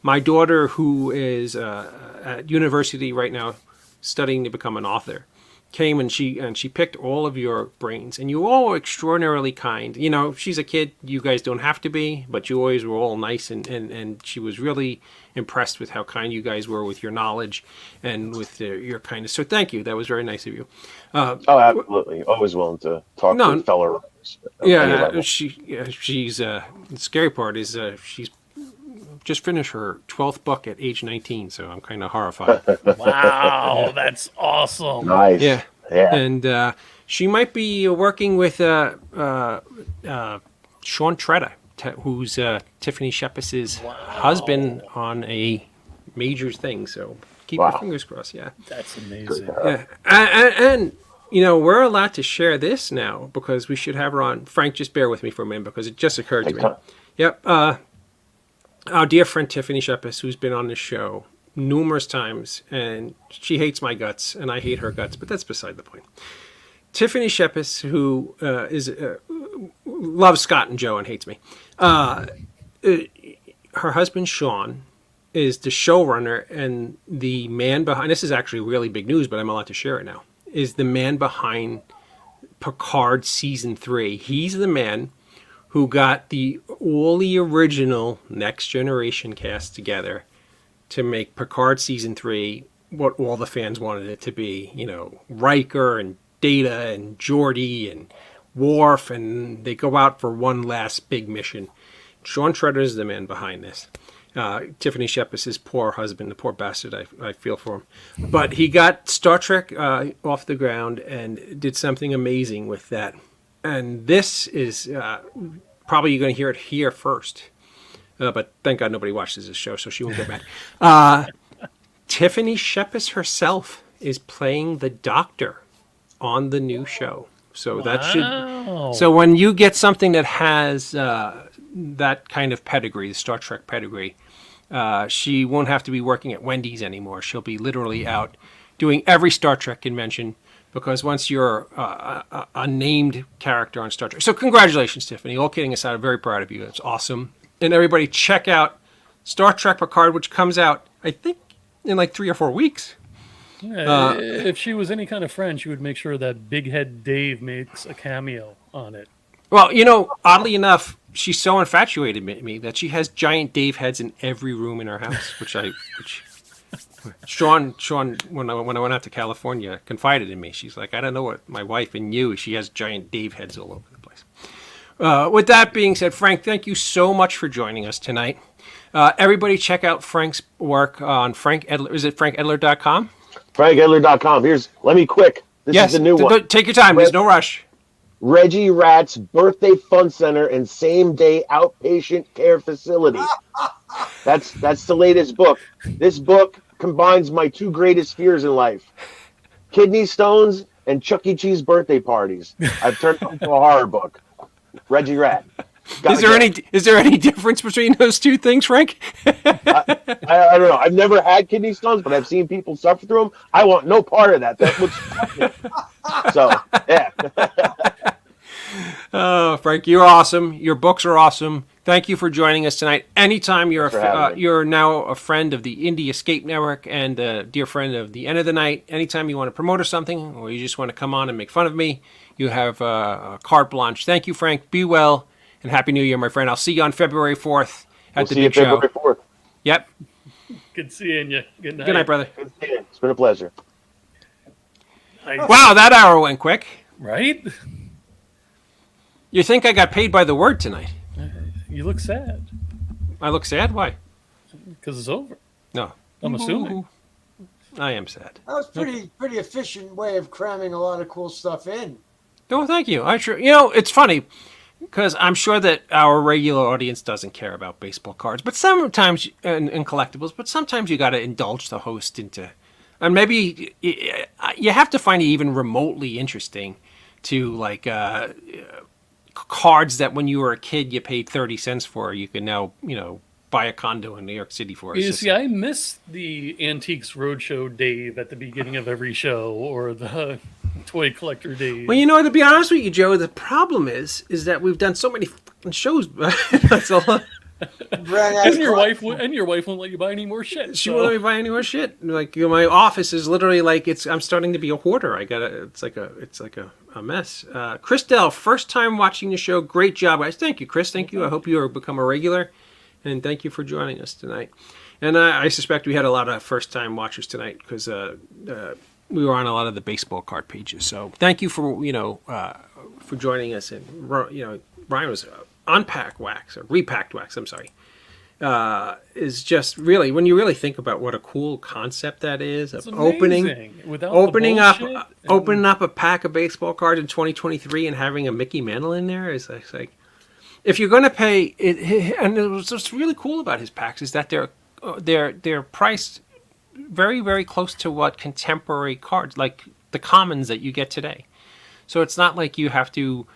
my daughter, who is at university right now studying to become an author, came and she picked all of your brains, and you all were extraordinarily kind. You know, she's a kid, you guys don't have to be, but you always were all nice, and she was really impressed with how kind you guys were with your knowledge and with your kindness. So thank you. That was very nice of you. Oh, absolutely. Always willing to talk to fellow runners. She's the scary part is she's just finished her 12th book at age 19, so I'm kind of horrified. Wow, that's awesome. Nice. Yeah. And she might be working with Sean Tretta, who's Tiffany Shepard's husband on a major thing. So keep your fingers crossed. Yeah. That's amazing. Yeah. And you know, we're allowed to share this now because we should have her on. Frank, just bear with me for a minute because it just occurred to me. Yep. Our dear friend Tiffany Shepard, who's been on the show numerous times, and she hates my guts, and I hate her guts, but that's beside the point. Tiffany Shepard, who loves Scott and Joe and hates me. Her husband Sean is the showrunner and the man behind. This is actually really big news, but I'm allowed to share it now. Is the man behind Picard season 3? He's the man who got all the original Next Generation cast together to make Picard season 3 what all the fans wanted it to be. You know, Riker and Data and Geordi and Worf, and they go out for one last big mission. Sean Tretta is the man behind this. Tiffany Shepard's his poor husband, the poor bastard. I feel for him. But he got Star Trek off the ground and did something amazing with that. And this is probably you're going to hear it here first. But thank God nobody watches this show, so she won't get mad. Tiffany Shepard herself is playing the Doctor on the new show. So that should. So when you get something that has that kind of pedigree, the Star Trek pedigree, she won't have to be working at Wendy's anymore. She'll be literally out doing every Star Trek convention. Because once you're a named character on Star Trek. So congratulations, Tiffany. All kidding aside, I'm very proud of you. It's awesome. And everybody check out Star Trek Picard, which comes out, I think, in like 3 or 4 weeks. Yeah, if she was any kind of friend, she would make sure that Big Head Dave makes a cameo on it. Well, you know, oddly enough, she's so infatuated with me that she has giant Dave heads in every room in her house, which Sean, when I went out to California, confided in me. She's like, I don't know what my wife and you. She has giant Dave heads all over the place. With that being said, Frank, thank you so much for joining us tonight. Everybody check out Frank's work on Frank Edler. Is it frankedler.com? frankedler.com. Let me quick. This is the new one. Take your time. There's no rush. Reggie Rat's Birthday Fun Center and Same-Day Outpatient Care Facility. That's the latest book. This book combines my 2 greatest fears in life: kidney stones and Chuck E. Cheese birthday parties. I've turned it into a horror book. Reggie Rat. Is there any difference between those two things, Frank? I don't know. I've never had kidney stones, but I've seen people suffer through them. I want no part of that. That looks so yeah. Oh, Frank, you're awesome. Your books are awesome. Thank you for joining us tonight. Anytime you're now a friend of the Indie Escape Network and a dear friend of the End of the Night. Anytime you want to promote or something, or you just want to come on and make fun of me, you have a carte blanche. Thank you, Frank. Be well, and Happy New Year, my friend. I'll see you on February 4th at the big show. February 4th. Yep. Good seeing you. Good night. Good night, brother. Good seeing you. It's been a pleasure. Wow, that hour went quick. Right? You think I got paid by the word tonight? You look sad. I look sad? Why? Because it's over. No. I'm assuming. I am sad. That was pretty efficient way of cramming a lot of cool stuff in. Oh, thank you. It's funny because I'm sure that our regular audience doesn't care about baseball cards, but sometimes and collectibles. But sometimes you got to indulge the host into, and maybe you have to find it even remotely interesting to like cards that when you were a kid you paid 30 cents for. You can now buy a condo in New York City for. You see, I miss the Antiques Roadshow Dave at the beginning of every show, or the Toy Collector Dave. Well, to be honest with you, Joe, the problem is that we've done so many fucking shows. That's all. Ran out And of your wife collection. and your wife won't let you buy any more shit. She so- won't let me buy any more shit. Like, you know, my office is literally like I'm starting to be a hoarder. It's like a mess. Christelle, first time watching the show. Great job, guys. Thank you, Chris. Thank you. I hope you are become a regular, and thank you for joining us tonight. And I suspect we had a lot of first time watchers tonight because we were on a lot of the baseball card pages. So thank you for for joining us. And Brian was unpack wax or repacked wax. I'm sorry. Is just really, when you really think about what a cool concept that is, of It's opening amazing. Without the bullshit and- opening up a pack of baseball cards in 2023 and having a Mickey Mantle in there is like, if you're going to pay it, and what's really cool about his packs is that they're priced very, very close to what contemporary cards, like the commons that you get today. So it's not like you have to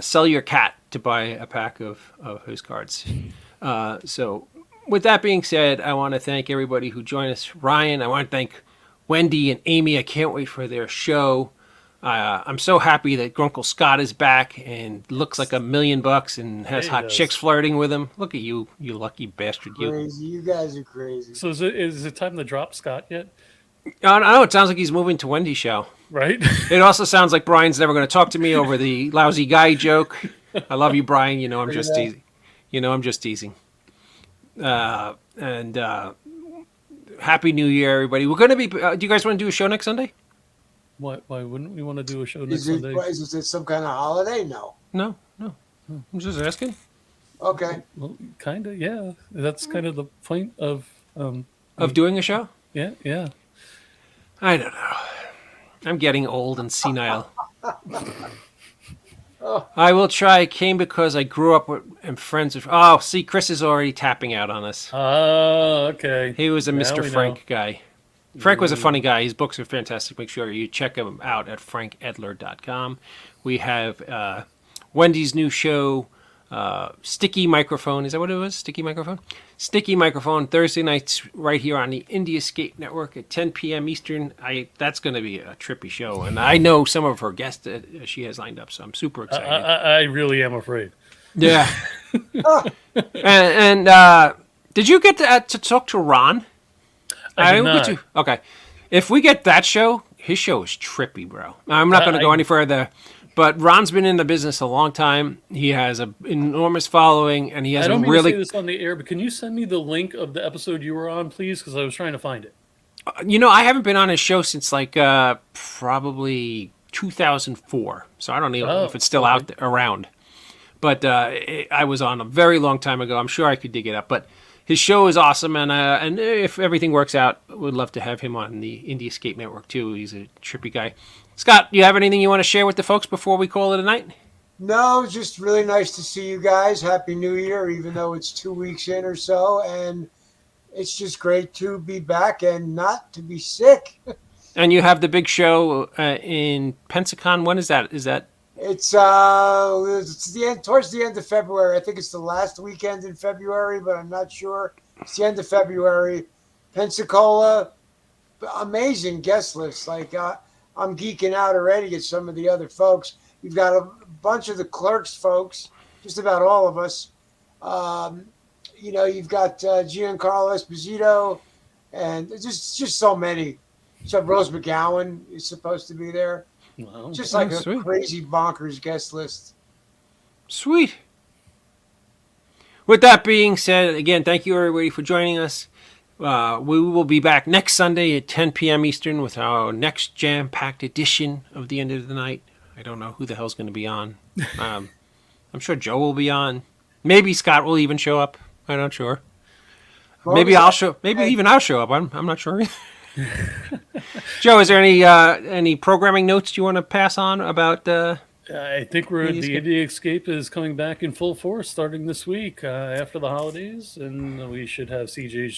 sell your cat to buy a pack of his cards. So with that being said, I want to thank everybody who joined us. Ryan, I want to thank Wendy and Amy. I can't wait for their show. I'm so happy that Grunkle Scott is back and looks like $1 million and has Yeah, he hot does. chicks flirting with him. Look at you, you lucky bastard. You. Crazy. You guys are crazy. So is it time to drop Scott yet? I don't know. It sounds like he's moving to Wendy's show. Right? It also sounds like Brian's never going to talk to me over the lousy guy joke. I love you, Brian. You know I'm just teasing. You know I'm just teasing. And Happy New Year, everybody. We're going to be. Do you guys want to do a show next Sunday? Why wouldn't we want to do a show next Is it, Sunday? is it some kind of holiday? No. No. I'm just asking. Okay. Well, kind of, yeah. That's kind of the point of Of doing a show? yeah. I don't know. I'm getting old and senile. I will try. Came because I grew up with and friends with. Oh, see, Chris is already tapping out on us. Oh, okay. He was a Now Mr. we Frank know. guy. Frank was a funny guy. His books are fantastic. Make sure you check him out at frankedler.com. We have Wendy's new show, Sticky Microphone. Is that what it was? Sticky Microphone? Sticky Microphone, Thursday nights right here on the Indie Escape Network at 10 p.m. Eastern. That's going to be a trippy show. And I know some of her guests that she has lined up, so I'm super excited. I really am afraid. Yeah. and did you get to talk to Ron? I did will not. get you. Okay. If we get that show, his show is trippy, bro. I'm not going to go any further. But Ron's been in the business a long time. He has an enormous following, and he has I don't a mean really. to say this on the air, but can you send me the link of the episode you were on, please? Because I was trying to find it. I haven't been on his show since like probably 2004. So I don't know if it's still out there, around. But I was on a very long time ago. I'm sure I could dig it up. But his show is awesome, and if everything works out, we'd love to have him on the Indie Escape Network too. He's a trippy guy. Scott, do you have anything you want to share with the folks before we call it a night? No, just really nice to see you guys. Happy New Year, even though it's 2 weeks in or so. And it's just great to be back and not to be sick. And you have the big show in Pensacon. When is that? Is that? It's the end, towards the end of February. I think it's the last weekend in February, but I'm not sure. It's the end of February. Pensacola, amazing guest list. Like I'm geeking out already at some of the other folks. You've got a bunch of the Clerks folks, just about all of us. You've got Giancarlo Esposito, and just so many. So Rose McGowan is supposed to be there. Wow. Just like a sweet. crazy bonkers guest list. Sweet. With that being said, again, thank you everybody for joining us. We will be back next Sunday at 10 p.m. Eastern with our next jam-packed edition of The End of the Night. I don't know who the hell's going to be on. I'm sure Joe will be on. Maybe Scott will even show up. I'm not sure. Maybe I'll show. Maybe even I'll show up. I'm not sure. Joe, is there any programming notes you want to pass on about? I think the Indie Escape is coming back in full force starting this week after the holidays, and we should have CJ's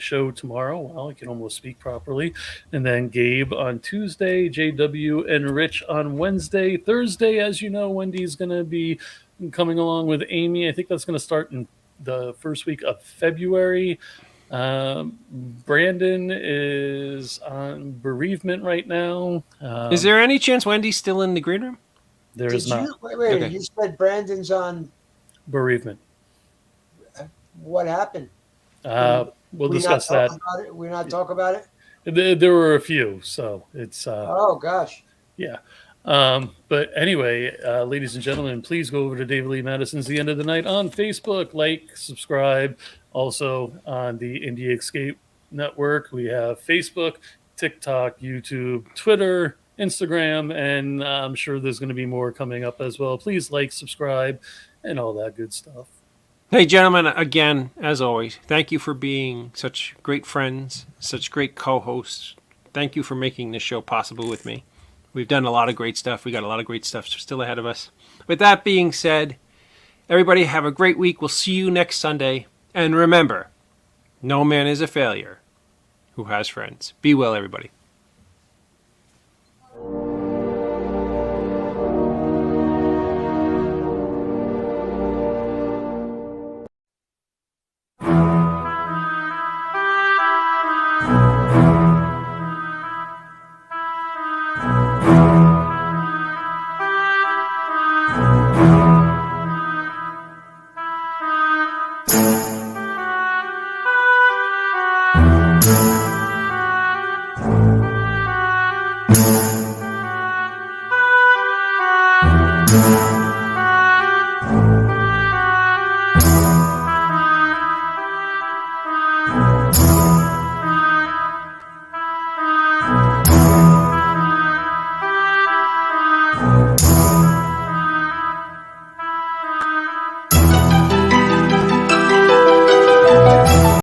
show tomorrow. Well, I can almost speak properly. And then Gabe on Tuesday, JW and Rich on Wednesday. Thursday, as you know, Wendy's going to be coming along with Amy. I think that's going to start in the first week of February. Brandon is on bereavement right now. Is there any chance Wendy's still in the green room? There is not Wait, Okay. you said Brandon's on. bereavement. What happened? We'll discuss that. We not talk about it. There were a few, so it's Oh gosh. yeah. But anyway, ladies and gentlemen, please go over to David Lee Madison's The End of the Night on Facebook, like, subscribe. Also on the Indie Escape Network, we have Facebook, TikTok, YouTube, Twitter, Instagram, and I'm sure there's going to be more coming up as well. Please like, subscribe, and all that good stuff. Hey, gentlemen, again, as always, thank you for being such great friends, such great co-hosts. Thank you for making this show possible with me. We've done a lot of great stuff. We got a lot of great stuff still ahead of us. With that being said, everybody have a great week. We'll see you next Sunday. And remember, no man is a failure who has friends. Be well, everybody.